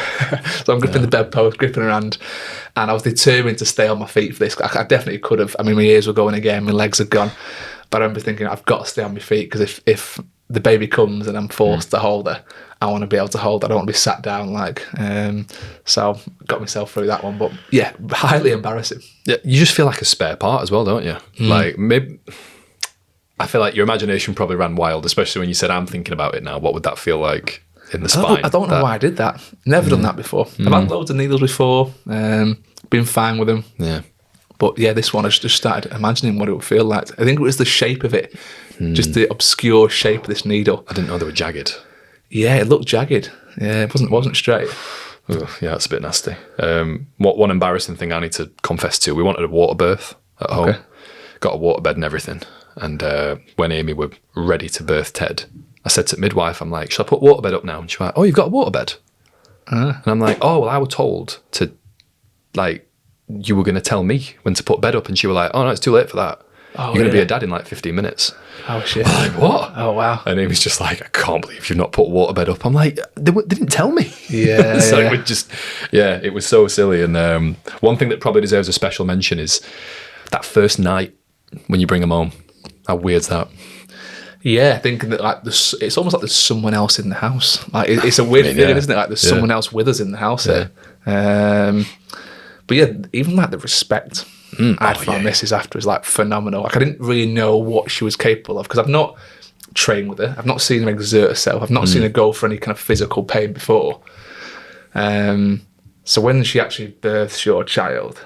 So I'm gripping the bedpost, gripping her hand, and I was determined to stay on my feet for this. I definitely could have. I mean, my ears were going again, my legs are gone. But I remember thinking, I've got to stay on my feet, because if the baby comes and I'm forced to hold her, I want to be able to hold her. I don't want to be sat down like. So got myself through that one. But yeah, highly embarrassing. Yeah, you just feel like a spare part as well, don't you? Like maybe. I feel like your imagination probably ran wild, especially when you said, "I'm thinking about it now." What would that feel like in the spine? I don't know why I did that. Never done that before. I've had loads of needles before. Been fine with them. Yeah. But yeah, this one I just started imagining what it would feel like. I think it was the shape of it, just the obscure shape of this needle. I didn't know they were jagged. Yeah, it looked jagged. Yeah, it wasn't straight. Ugh, yeah, that's a bit nasty. One embarrassing thing I need to confess to: we wanted a water birth at home, got a water bed and everything. And when Amy were ready to birth Ted, I said to the midwife, I'm like, "Shall I put water bed up now?" And she was like, "Oh, you've got a water bed?" And I'm like, "Oh, well, I was told to, like, you were going to tell me when to put bed up." And she was like, "Oh, no, it's too late for that. You're going to be a dad in like 15 minutes. Oh, shit. I'm like, "What?" Oh, wow. And Amy's just like, "I can't believe you've not put water bed up." I'm like, they didn't tell me. Yeah. So it would just, it was so silly. And one thing that probably deserves a special mention is that first night when you bring them home. How weird's that? Yeah, thinking that like it's almost like there's someone else in the house. Like it's a weird feeling, isn't it? Like there's someone else with us in the house here. But yeah, even like the respect I found Mrs. after is like phenomenal. Like I didn't really know what she was capable of, because I've not trained with her. I've not seen her exert herself. I've not seen her go for any kind of physical pain before. So when she actually births your child,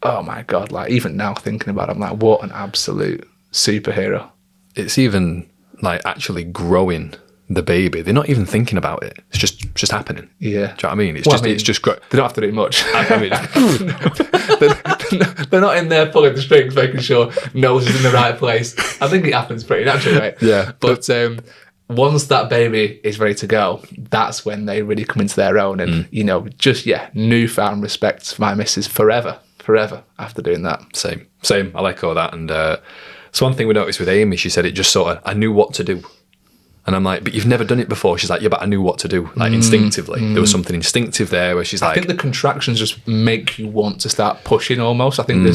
oh my God, like even now thinking about it, I'm like, what an absolute superhero. It's even like actually growing the baby. They're not even thinking about it. It's just happening. Yeah. Do you know what I mean? It's just they don't have to do much. I mean, they're not in there pulling the strings, making sure nose is in the right place. I think it happens pretty naturally, right? Yeah. But once that baby is ready to go, that's when they really come into their own. And, newfound respect for my missus forever after doing that. Same. I let go of that. And so one thing we noticed with Amy, she said it just sort of, I knew what to do. And I'm like, but you've never done it before. She's like, yeah, but I knew what to do, like instinctively. There was something instinctive there where she's like... I think the contractions just make you want to start pushing almost. I think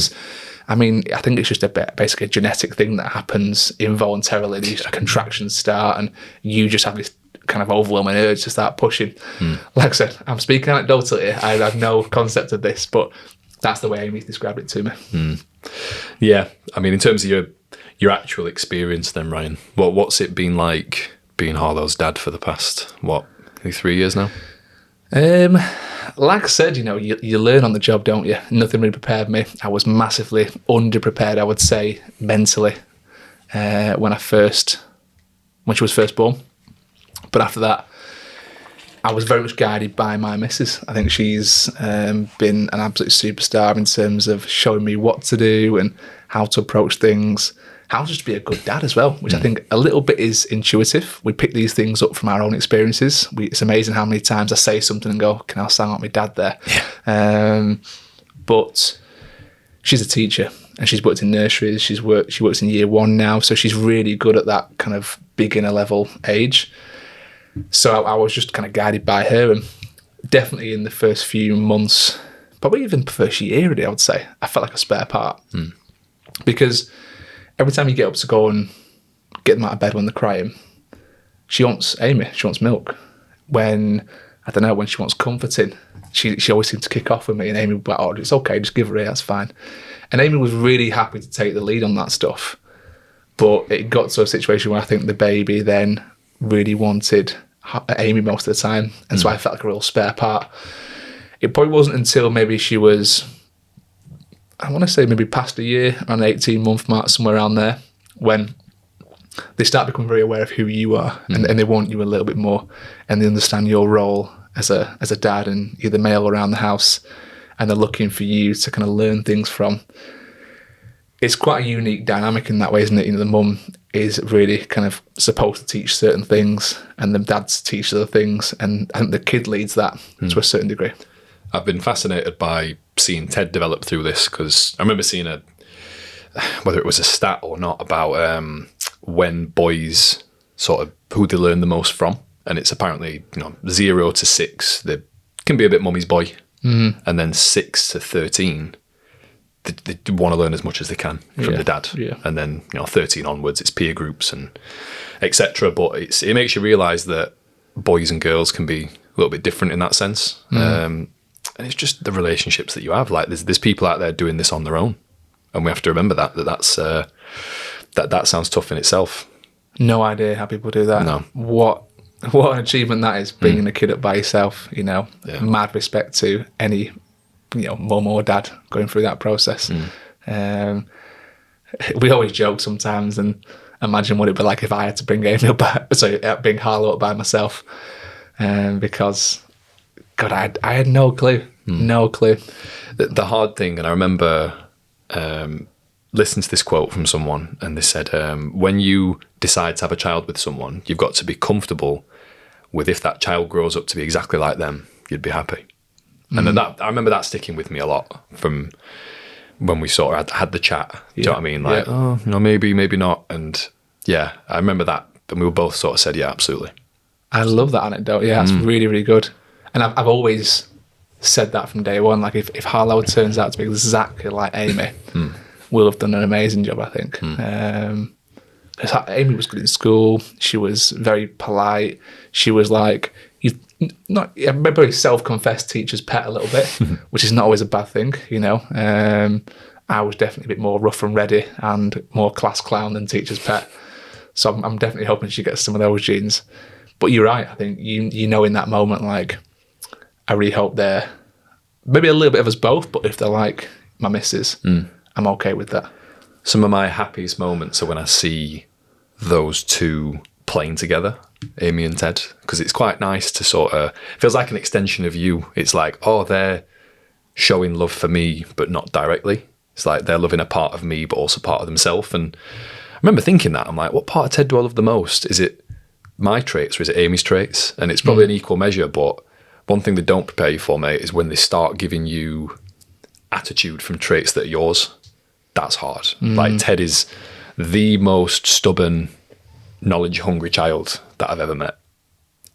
I think it's just basically a genetic thing that happens involuntarily. These contractions start and you just have this kind of overwhelming urge to start pushing. Like I said, I'm speaking anecdotally here. I have no concept of this, but that's the way Amy described it to me. Yeah. I mean, in terms of your actual experience then, Ryan, what's it been like being Harlow's dad for the past, 3 years now? Like I said, you learn on the job, don't you? Nothing really prepared me. I was massively underprepared, I would say, mentally, when she was first born. But after that, I was very much guided by my missus. I think she's been an absolute superstar in terms of showing me what to do and how to approach things, how to just be a good dad as well, which I think a little bit is intuitive. We pick these things up from our own experiences. It's amazing how many times I say something and go, can I sound like my dad there? Yeah. But she's a teacher and she's worked in nurseries. She works in year 1 now, so she's really good at that kind of beginner level age. So I was just kind of guided by her, and definitely in the first few months, probably even the first year really, I would say, I felt like a spare part. Because every time you get up to go and get them out of bed when they're crying, she wants milk. When she wants comforting, she always seemed to kick off with me, and Amy would be like, oh, it's okay, just give her it, that's fine. And Amy was really happy to take the lead on that stuff. But it got to a situation where I think the baby then really wanted Amy most of the time, and so I felt like a real spare part. It probably wasn't until maybe she was, I want to say maybe past a year, around the 18-month mark, somewhere around there, when they start becoming very aware of who you are, and they want you a little bit more, and they understand your role as a dad, and you're the male around the house, and they're looking for you to kind of learn things from. It's quite a unique dynamic in that way, isn't it? The mum is really kind of supposed to teach certain things, and the dads teach other things, and I think the kid leads that to a certain degree. I've been fascinated by seeing Ted develop through this, because I remember seeing whether it was a stat or not, about when boys sort of who they learn the most from, and it's apparently 0 to 6 they can be a bit mummy's boy, and then 6 to 13 they want to learn as much as they can from the dad, and then 13 onwards it's peer groups and etc. But it makes you realise that boys and girls can be a little bit different in that sense. And it's just the relationships that you have. Like there's people out there doing this on their own, and we have to remember that's that sounds tough in itself. No idea how people do that. No. What an achievement that is, bringing a kid up by yourself. Mad respect to any mum or dad going through that process. We always joke sometimes and imagine what it'd be like if I had to bring Amy up bring Harlow up by myself, because God, I had no clue. No clue. The hard thing, and I remember listening to this quote from someone, and they said, when you decide to have a child with someone, you've got to be comfortable with, if that child grows up to be exactly like them, you'd be happy. And then I remember that sticking with me a lot from when we sort of had the chat. Do you know what I mean? Like, maybe not. And yeah, I remember that. And we were both sort of said, yeah, absolutely. I love that anecdote. Yeah, it's really, really good. And I've always said that from day one. Like, if Harlow turns out to be exactly like Amy, we'll have done an amazing job, I think. Amy was good in school. She was very polite. She was like, maybe self-confessed teacher's pet a little bit, which is not always a bad thing, I was definitely a bit more rough and ready and more class clown than teacher's pet. So I'm definitely hoping she gets some of those genes. But you're right. I think in that moment, like, I really hope they're maybe a little bit of us both, but if they're like my missus, I'm okay with that. Some of my happiest moments are when I see those two playing together, Amy and Ted, because it's quite nice to sort of, feels like an extension of you. It's like, oh, they're showing love for me, but not directly. It's like they're loving a part of me, but also part of themselves. And I remember thinking that, I'm like, what part of Ted do I love the most? Is it my traits or is it Amy's traits? And it's probably an equal measure, but one thing they don't prepare you for, mate, is when they start giving you attitude from traits that are yours. That's hard. Like, Ted is the most stubborn, knowledge-hungry child that I've ever met.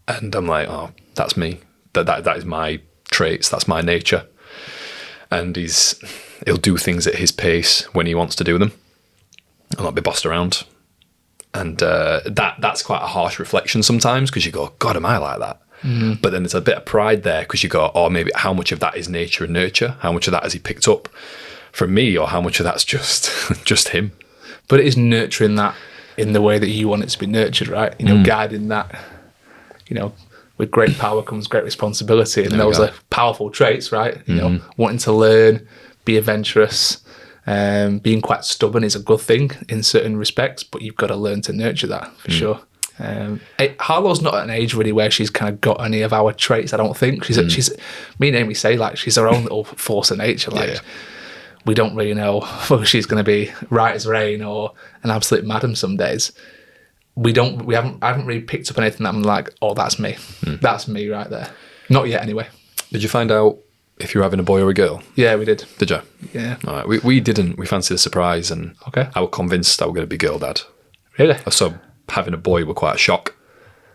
And I'm like, oh, that's me. That is my traits. That's my nature. And he'll do things at his pace when he wants to do them. I'll not be bossed around. And that's quite a harsh reflection sometimes, because you go, God, am I like that? Mm. But then there's a bit of pride there, because you go, oh, maybe how much of that is nature and nurture? How much of that has he picked up from me, or how much of that's just him? But it is nurturing that in the way that you want it to be nurtured, right? You know, guiding that, you know, with great power comes great responsibility. And those are powerful traits, right? You know, wanting to learn, be adventurous, being quite stubborn is a good thing in certain respects, but you've got to learn to nurture that for sure. Harlow's not at an age really where she's kind of got any of our traits, I don't think. She's me and Amy say, like, she's her own little force of nature. Like, we don't really know whether she's going to be right as rain or an absolute madam some days. I haven't really picked up anything that I'm like, oh, that's me. That's me right there. Not yet, anyway. Did you find out if you were having a boy or a girl? Yeah, we did. Did you? Yeah. All right. We didn't. We fancied a surprise, and I was convinced I was going to be girl dad. Really? So having a boy was quite a shock.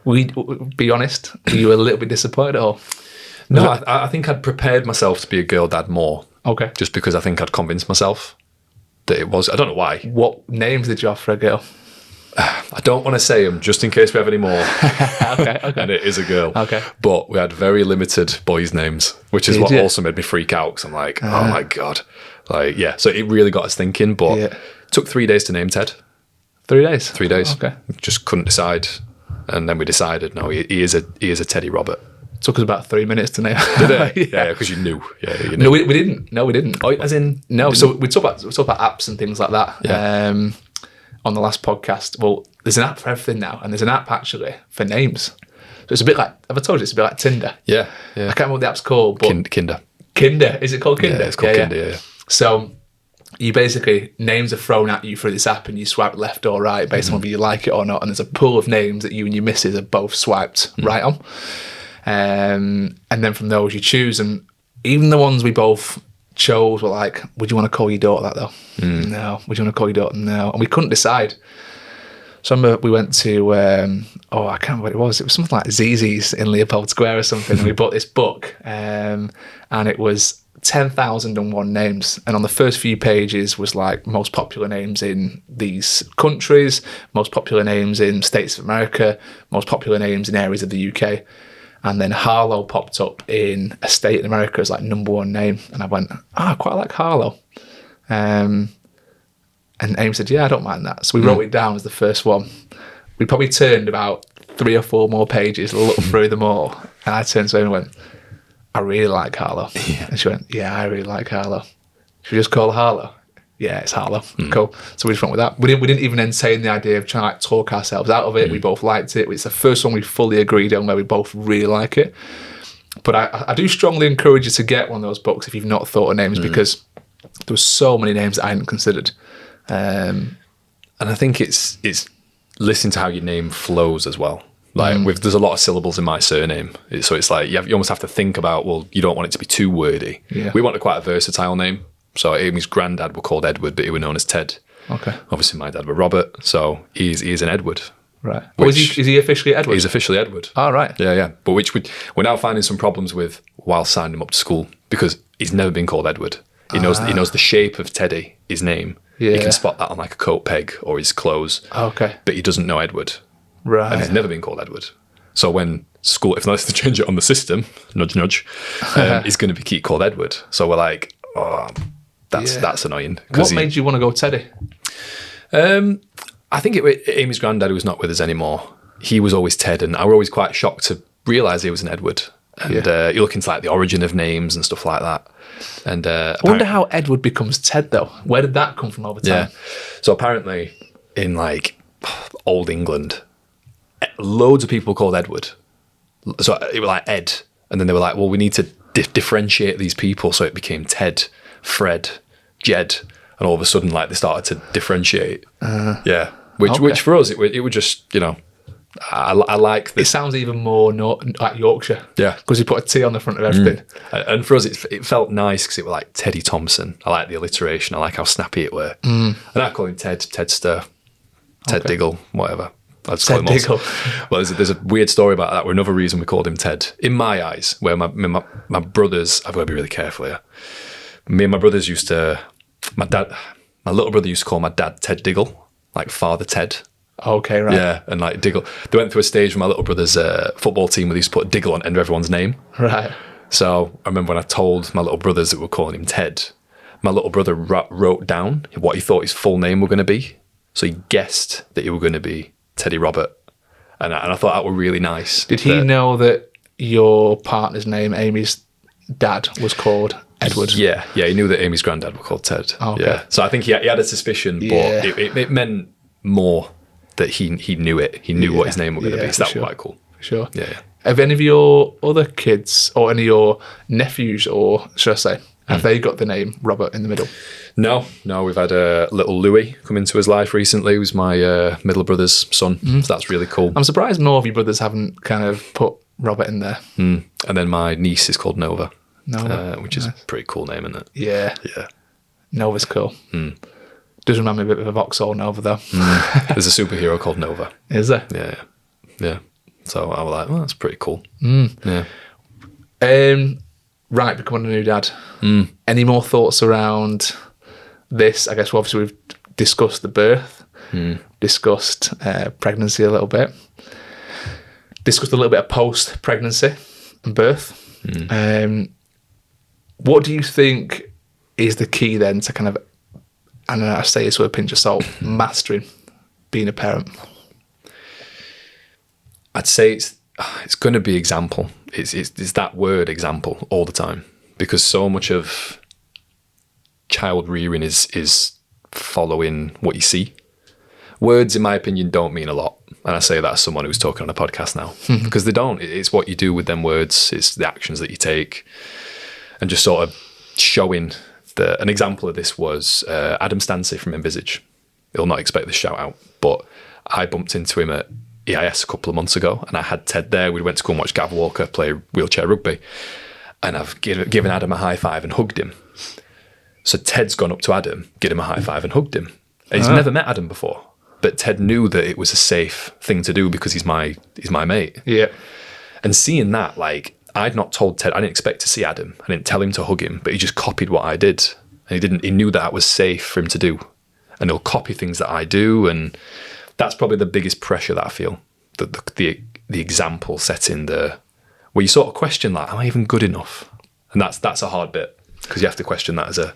Be honest, were you a little bit disappointed, or? No, I think I'd prepared myself to be a girl dad more. Okay. Just because I think I'd convinced myself that it was. I don't know why. What names did you have for a girl? I don't want to say them just in case we have any more. Okay. And it is a girl. Okay. But we had very limited boys' names, which is what also made me freak out, because I'm like, oh my God. Like, yeah. So it really got us thinking, but it took 3 days to name Ted. 3 days? 3 days. Okay. Just couldn't decide. And then we decided, no, he is a Teddy Robert. Took us about 3 minutes to name. Did it? Yeah, because you knew. Yeah, you knew. No, we didn't. No, we didn't. Oh, as in? No, so we talk about apps and things like that. Yeah. On the last podcast. Well, there's an app for everything now, and there's an app actually for names. So it's a bit like, have I told you, it's a bit like Tinder? Yeah. I can't remember what the app's called, but Kinder. Kinder. Is it called Kinder? Yeah, it's called Kinder, yeah. So you basically, names are thrown at you through this app, and you swipe left or right based on whether you like it or not, and there's a pool of names that you and your missus have both swiped right on. And then from those you choose, and even the ones we both chose were like, would you want to call your daughter that though? No. Would you want to call your daughter? No. And we couldn't decide. So I remember we went to, I can't remember what it was. It was something like Zzz's in Leopold Square or something. And we bought this book, and it was 10,001 names. And on the first few pages was like most popular names in these countries, most popular names in States of America, most popular names in areas of the UK. And then Harlow popped up in a state in America as like #1 name. And I went, I quite like Harlow. And Amy said, yeah, I don't mind that. So we wrote it down as the first one. We probably turned about 3 or 4 more pages, looked through them all. And I turned to Amy and went, I really like Harlow. Yeah. And she went, yeah, I really like Harlow. Should we just call her Harlow? Yeah, it's Harlow. Cool. So we just went with that. We didn't even entertain the idea of trying to like talk ourselves out of it. We both liked it. It's the first one we fully agreed on, where we both really like it. But I do strongly encourage you to get one of those books if you've not thought of names, because there were so many names that I hadn't considered. And I think it's listening to how your name flows as well. Like there's a lot of syllables in my surname, so it's like you almost have to think about, well, you don't want it to be too wordy. Yeah. We wanted quite a versatile name. So Amy's granddad were called Edward, but he was known as Ted. Okay. Obviously, my dad were Robert, so he's an Edward. Right. Is he officially Edward? He's officially Edward. Oh, right. Yeah. But which we're now finding some problems with while signing him up to school, because he's never been called Edward. He knows the shape of Teddy, his name. Yeah. He can spot that on like a coat peg or his clothes. Okay. But he doesn't know Edward. Right. And he's never been called Edward. So when school, if unless they change it on the system, nudge, nudge, he's going to keep called Edward. So we're like, that's annoying. What made you want to go Teddy? I think Amy's granddad was not with us anymore. He was always Ted, and I was always quite shocked to realise he was an Edward. And you look into like the origin of names and stuff like that. And I wonder how Edward becomes Ted though. Where did that come from over time? Yeah. So apparently in like old England, loads of people called Edward. So it was like Ed, and then they were like, well, we need to differentiate these people, so it became Ted, Fred, Jed, and all of a sudden like they started to differentiate. Which for us it would just, I like this. It sounds even more like Yorkshire. Yeah. Because you put a T on the front of everything. And for us, it felt nice because it was like Teddy Thompson. I like the alliteration. I like how snappy it were. And I call him Ted, Tedster, Ted Diggle, whatever. I'd just call him Diggle. Well, there's a weird story about that. Where another reason we called him Ted, in my eyes, where my brothers, I've got to be really careful here. Me and my brothers used to, my little brother used to call my dad Ted Diggle, like Father Ted. Okay, right. Yeah, and like Diggle. They went through a stage with my little brother's football team where they used to put Diggle on the end of everyone's name. Right. So I remember when I told my little brothers that we were calling him Ted, my little brother wrote down what he thought his full name were going to be. So he guessed that he were going to be Teddy Robert. And I thought that were really nice. Did he know that your partner's name, Amy's dad, was called Edward? Yeah, he knew that Amy's granddad were called Ted. Oh, okay. Yeah. So I think he had a suspicion, but it meant more that he knew it. He knew what his name was going to be. So that was quite cool. For sure. Yeah. Have any of your other kids or any of your nephews, or should I say, have they got the name Robert in the middle? No. We've had a little Louis come into his life recently. He was my middle brother's son. So that's really cool. I'm surprised more of your brothers haven't kind of put Robert in there. And then my niece is called Nova. Which is nice. a pretty cool name, isn't it? Yeah. Yeah. Nova's cool. Does remind me a bit of a Vauxhall Nova, though. There's a superhero called Nova. Is there? Yeah. So I was like, well, that's pretty cool. Yeah. Right, becoming a new dad. Any more thoughts around this? I guess obviously we've discussed the birth, discussed pregnancy a little bit, discussed a little bit of post-pregnancy and birth. What do you think is the key then to kind of, and I say this with a pinch of salt, mastering being a parent? I'd say it's going to be example. It's that word example all the time, because so much of child rearing is following what you see. Words, in my opinion, don't mean a lot. And I say that as someone who's talking on a podcast now, because they don't. It's what you do with them words. It's the actions that you take, and just sort of showing an example of this was Adam Stancy from Envisage. He'll not expect this shout out, but I bumped into him at EIS a couple of months ago, and I had Ted there. We went to go and watch Gav Walker play wheelchair rugby, and I've given Adam a high five and hugged him. So Ted's gone up to Adam, given him a high five and hugged him. And he's never met Adam before, but Ted knew that it was a safe thing to do because he's my mate. Yeah. And seeing that, like, I'd not told Ted, I didn't expect to see Adam. I didn't tell him to hug him, but he just copied what I did. And he knew that was safe for him to do. And he'll copy things that I do. And that's probably the biggest pressure that I feel. The example setting where you sort of question, like, am I even good enough? And that's a hard bit, because you have to question that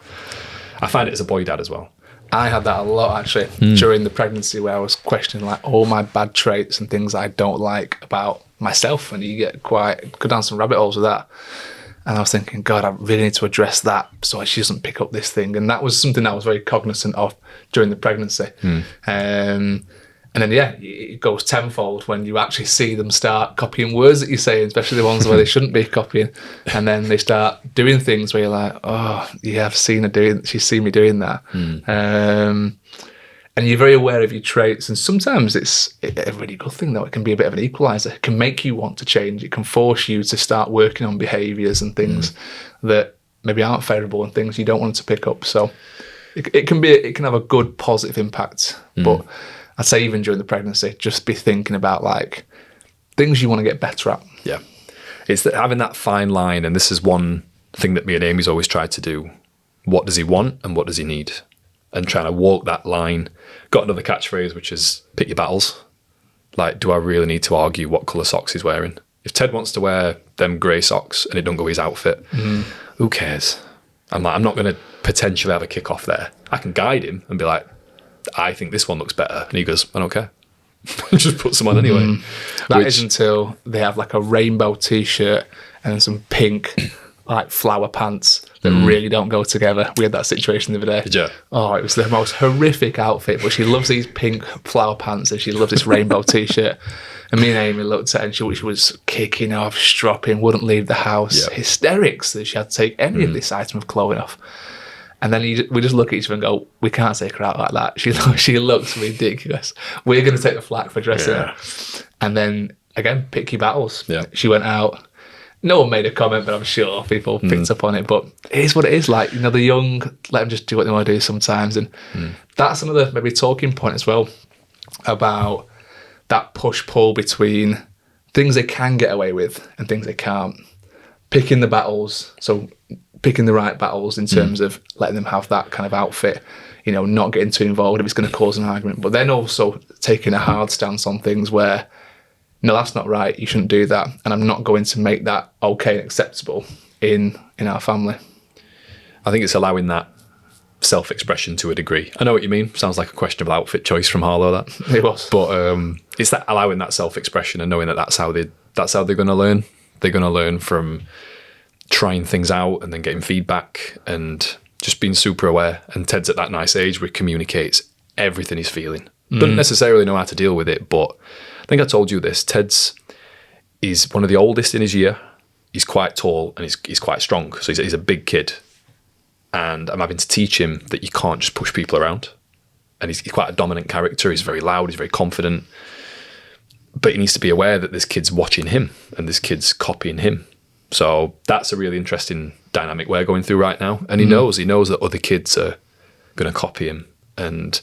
I find it as a boy dad as well. I had that a lot, actually, during the pregnancy, where I was questioning like all my bad traits and things I don't like about myself, and you go down some rabbit holes with that. And I was thinking, God, I really need to address that so she doesn't pick up this thing. And that was something I was very cognizant of during the pregnancy. And then, it goes tenfold when you actually see them start copying words that you say, especially the ones where they shouldn't be copying. And then they start doing things where you're like, oh, yeah, she's seen me doing that. And you're very aware of your traits. And sometimes it's a really good thing, though. It can be a bit of an equalizer. It can make you want to change. It can force you to start working on behaviours and things that maybe aren't favourable and things you don't want to pick up. So it can have a good positive impact. But I'd say even during the pregnancy, just be thinking about like things you want to get better at. Yeah. It's having that fine line. And this is one thing that me and Amy's always tried to do. What does he want and what does he need? And trying to walk that line. Got another catchphrase, which is pick your battles. Like, do I really need to argue what colour socks he's wearing? If Ted wants to wear them grey socks and it don't go with his outfit, who cares? I'm not going to potentially have a kick off there. I can guide him and be like, I think this one looks better. And he goes, I don't care. Just put some on anyway. That is until they have like a rainbow t-shirt and some pink like flower pants that really don't go together. We had that situation the other day. Did you? Oh, it was the most horrific outfit, but she loves these pink flower pants and she loves this rainbow t-shirt. And me and Amy looked at her and she was kicking off, stropping, wouldn't leave the house. Yep. Hysterics that she had to take any of this item of clothing off. And then we just look at each other and go, we can't take her out like that. She looks ridiculous. We're going to take the flak for dressing her. And then, again, pick your battles. Yeah. She went out. No one made a comment, but I'm sure people picked up on it. But it is what it is. Like, the young, let them just do what they want to do sometimes. And that's another maybe talking point as well about that push-pull between things they can get away with and things they can't. Picking the battles, so picking the right battles in terms of letting them have that kind of outfit, you know, not getting too involved if it's going to cause an argument, but then also taking a hard stance on things where, no, that's not right, you shouldn't do that, and I'm not going to make that okay and acceptable in our family. I think it's allowing that self-expression to a degree. I know what you mean. Sounds like a questionable outfit choice from Harlow, that. It was. But it's that allowing that self-expression and knowing that that's how they're going to learn. They're going to learn from trying things out and then getting feedback and just being super aware. And Ted's at that nice age where he communicates everything he's feeling. Doesn't necessarily know how to deal with it, but I think I told you this. He's one of the oldest in his year. He's quite tall and he's quite strong. So he's a big kid. And I'm having to teach him that you can't just push people around. And he's quite a dominant character. He's very loud. He's very confident. But he needs to be aware that this kid's watching him and this kid's copying him. So that's a really interesting dynamic we're going through right now. And he knows that other kids are going to copy him. And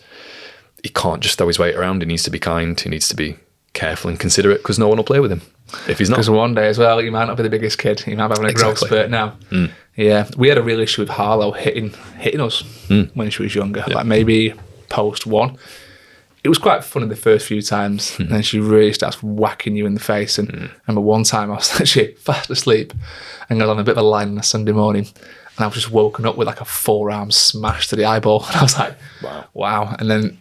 he can't just throw his weight around. He needs to be kind. He needs to be careful and considerate because no one will play with him if he's not. Because one day as well, you might not be the biggest kid. You might be having a growth spurt now. Yeah, we had a real issue with Harlow hitting us when she was younger, like maybe post one. It was quite funny the first few times, and then she really starts whacking you in the face. And I remember one time I was actually fast asleep and got on a bit of a line on a Sunday morning, and I was just woken up with like a forearm smash to the eyeball. And I was like, wow. And then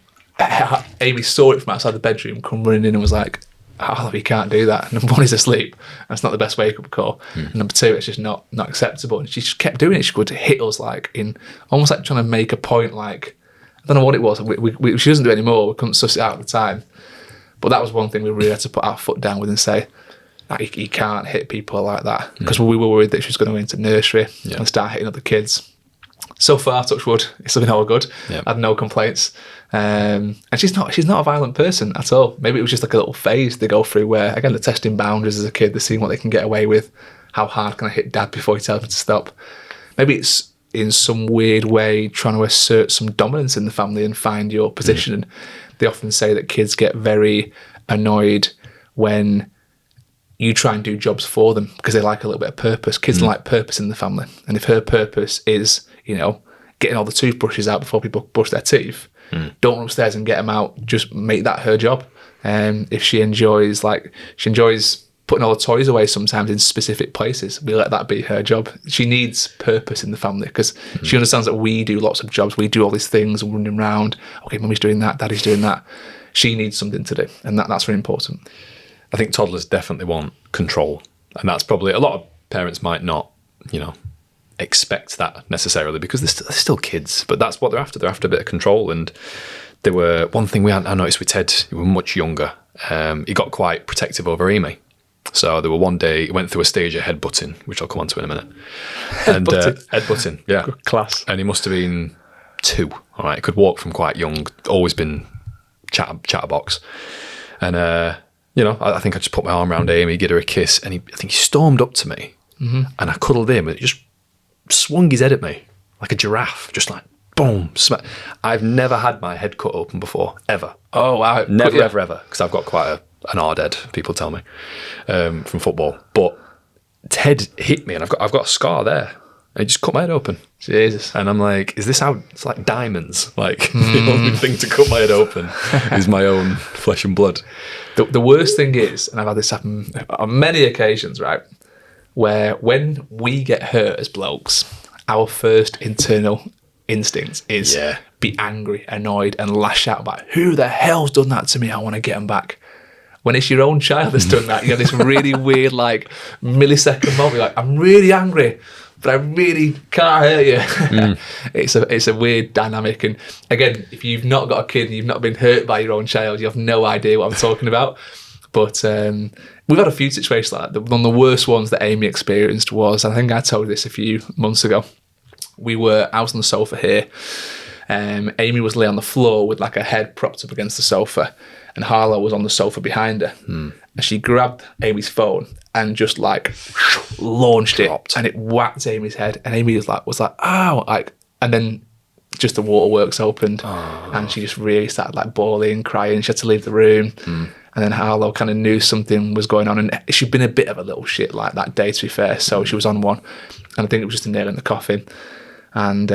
Amy saw it from outside the bedroom, come running in and was like, oh, you can't do that. Number one, he's asleep. That's not the best wake-up call. And number two, it's just not acceptable. And she just kept doing it. She would hit us like in almost like trying to make a point, like, I don't know what it was. She doesn't do it anymore. We couldn't suss it out at the time. But that was one thing we really had to put our foot down with and say, you can't hit people like that. Because we were worried that she was going to go into nursery and start hitting other kids. So far, touch wood, it's been all good. I had no complaints. And she's not a violent person at all. Maybe it was just like a little phase they go through where, again, they're testing boundaries as a kid. They're seeing what they can get away with. How hard can I hit dad before he tells me to stop? Maybe it's in some weird way trying to assert some dominance in the family and find your position. And they often say that kids get very annoyed when you try and do jobs for them because they like a little bit of purpose. Kids like purpose in the family. And if her purpose is, you know, getting all the toothbrushes out before people brush their teeth, don't run upstairs and get them out. Just make that her job. If she enjoys putting all the toys away sometimes in specific places, we let that be her job. She needs purpose in the family because she understands that we do lots of jobs. We do all these things and running around. Okay, mummy's doing that, daddy's doing that. She needs something to do, and that's very important. I think toddlers definitely want control, and that's probably a lot of parents might not, expect that necessarily because they're still kids, but that's what they're after. They're after a bit of control. And there were one thing I noticed with Ted, he was much younger. He got quite protective over Amy. So there were one day he went through a stage of headbutting, which I'll come on to in a minute. And headbutting, yeah, good class. And he must have been 2. All right, he could walk from quite young. Always been chatterbox. And I think I just put my arm around Amy, give her a kiss, and I think he stormed up to me, and I cuddled him, and he just swung his head at me like a giraffe, just like boom, smack. I've never had my head cut open before, ever. Oh wow, never, ever, because I've got quite an hard head, people tell me, from football. But Ted hit me, and I've got a scar there. And he just cut my head open. Jesus. And I'm like, is this how it's like diamonds? Like the only thing to cut my head open is my own flesh and blood. The worst thing is, and I've had this happen on many occasions, right, where when we get hurt as blokes, our first internal instinct is be angry, annoyed, and lash out about who the hell's done that to me? I want to get them back. When it's your own child that's done that, you have this really weird, like, millisecond moment. You're like, I'm really angry, but I really can't hurt you. It's a weird dynamic. And again, if you've not got a kid and you've not been hurt by your own child, you have no idea what I'm talking about. But we've had a few situations like that. One of the worst ones that Amy experienced was, I think I told you this a few months ago. I was on the sofa here. Amy was laying on the floor with like her head propped up against the sofa, and Harlow was on the sofa behind her. And she grabbed Amy's phone and just like launched it, and it whacked Amy's head. And Amy was like, ow, like, and then just the waterworks opened, and she just really started like bawling, crying. She had to leave the room. And then Harlow kind of knew something was going on, and she'd been a bit of a little shit like that day, to be fair. So she was on one, and I think it was just a nail in the coffin. And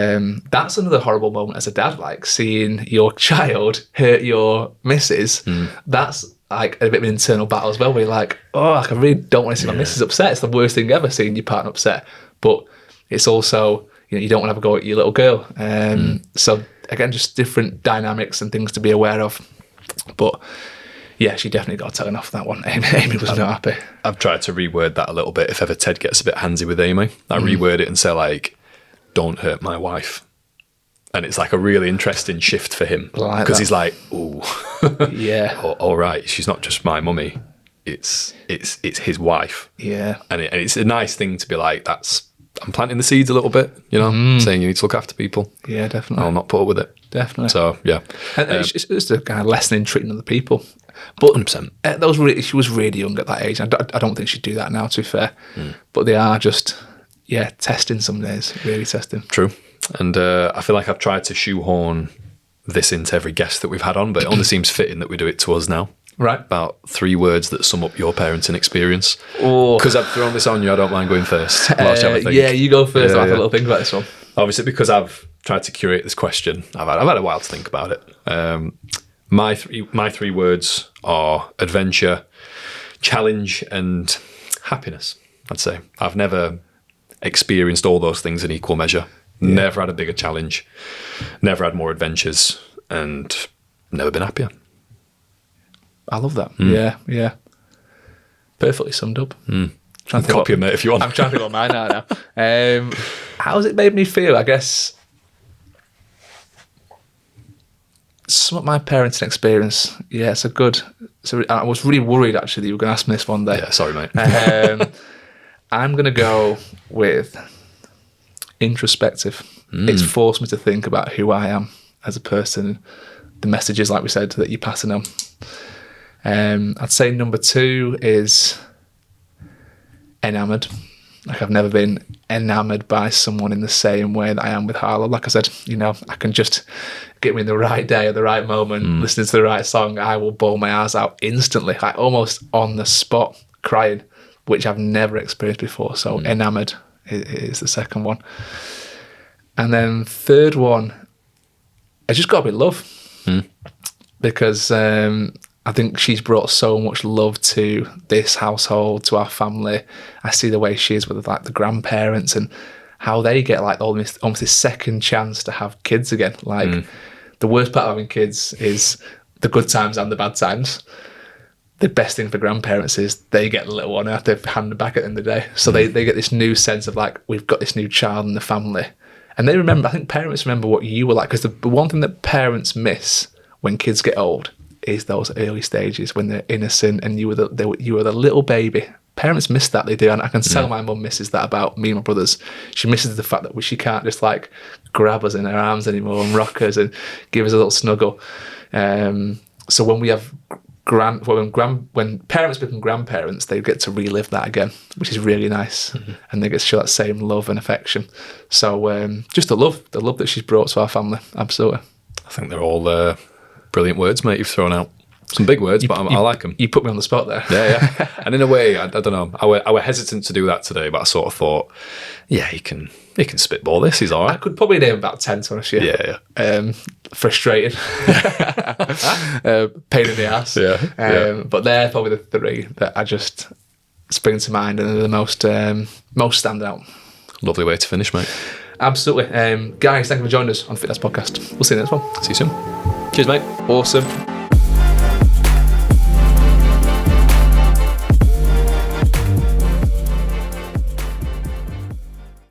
that's another horrible moment as a dad, like seeing your child hurt your missus. That's like a bit of an internal battle as well, where you're like, oh, like, I really don't want to see my missus upset. It's the worst thing ever, seeing your partner upset. But it's also, you don't want to have a go at your little girl. So again, just different dynamics and things to be aware of. But yeah, she definitely got telling off that one. Amy was not happy. I've tried to reword that a little bit. If ever Ted gets a bit handsy with Amy, I reword it and say like, don't hurt my wife. And it's like a really interesting shift for him, because he's like, ooh, yeah, all right, she's not just my mummy, it's his wife. Yeah. And it's a nice thing to be like, I'm planting the seeds a little bit, saying you need to look after people. Yeah, definitely. I'll not put up with it. Definitely. So yeah, and it's just a kind of lesson in treating other people. But 100%. She was really young at that age. I don't think she'd do that now, to be fair. But they are just, testing some days, really testing. True. And I feel like I've tried to shoehorn this into every guest that we've had on, but it only seems fitting that we do it to us now. Right. About 3 words that sum up your parenting experience. Oh. Because I've thrown this on you, I don't mind going first. Whilst you have a think. Yeah, you go first. I'll have a little think about this one. Obviously, because I've tried to curate this question, I've had a while to think about it. My three words are adventure, challenge, and happiness, I'd say. I've never experienced all those things in equal measure. Yeah. Never had a bigger challenge, never had more adventures, and never been happier. I love that. Yeah. Perfectly summed up. Copy it, mate, if you want. I'm trying to go mine now. How's it made me feel? I guess some of my parenting experience. Yeah, it's a good. So I was really worried actually that you were going to ask me this one day. Yeah, sorry, mate. I'm going to go with introspective. It's forced me to think about who I am as a person, the messages, like we said, that you're passing on. I'd say number 2 is enamoured. Like, I've never been enamoured by someone in the same way that I am with Harlow. Like I said, I can just get me in the right day at the right moment, listening to the right song, I will bawl my eyes out instantly, like almost on the spot, crying, which I've never experienced before. So enamoured is the second one. And then third one, it's just got to be love. Because I think she's brought so much love to this household, to our family. I see the way she is with like the grandparents and how they get like almost this second chance to have kids again. Like the worst part of having kids is the good times and the bad times. The best thing for grandparents is they get the little one and have to hand them back at the end of the day. So they get this new sense of like, we've got this new child in the family. And they remember, I think parents remember what you were like, because the one thing that parents miss when kids get old is those early stages when they're innocent and you were the little baby. Parents miss that, they do, and I can tell my mum misses that about me and my brothers. She misses the fact that she can't just like grab us in her arms anymore and rock us and give us a little snuggle. So when we have when parents become grandparents, they get to relive that again, which is really nice, and they get to show that same love and affection. So just the love that she's brought to our family, absolutely. I think they're all brilliant words, mate, you've thrown out. Some big words, but I like them. You put me on the spot there. Yeah. And in a way, I don't know, I were hesitant to do that today, but I sort of thought, yeah, he can spitball this, he's all right. I could probably name about 10, to be honest. Yeah. Frustrating. Pain in the ass. Yeah. But they're probably the 3 that I just spring to mind and are the most stand out. Lovely way to finish, mate. Absolutely. Guys, thank you for joining us on Fitness Podcast. We'll see you next one. See you soon. Cheers, mate. Awesome.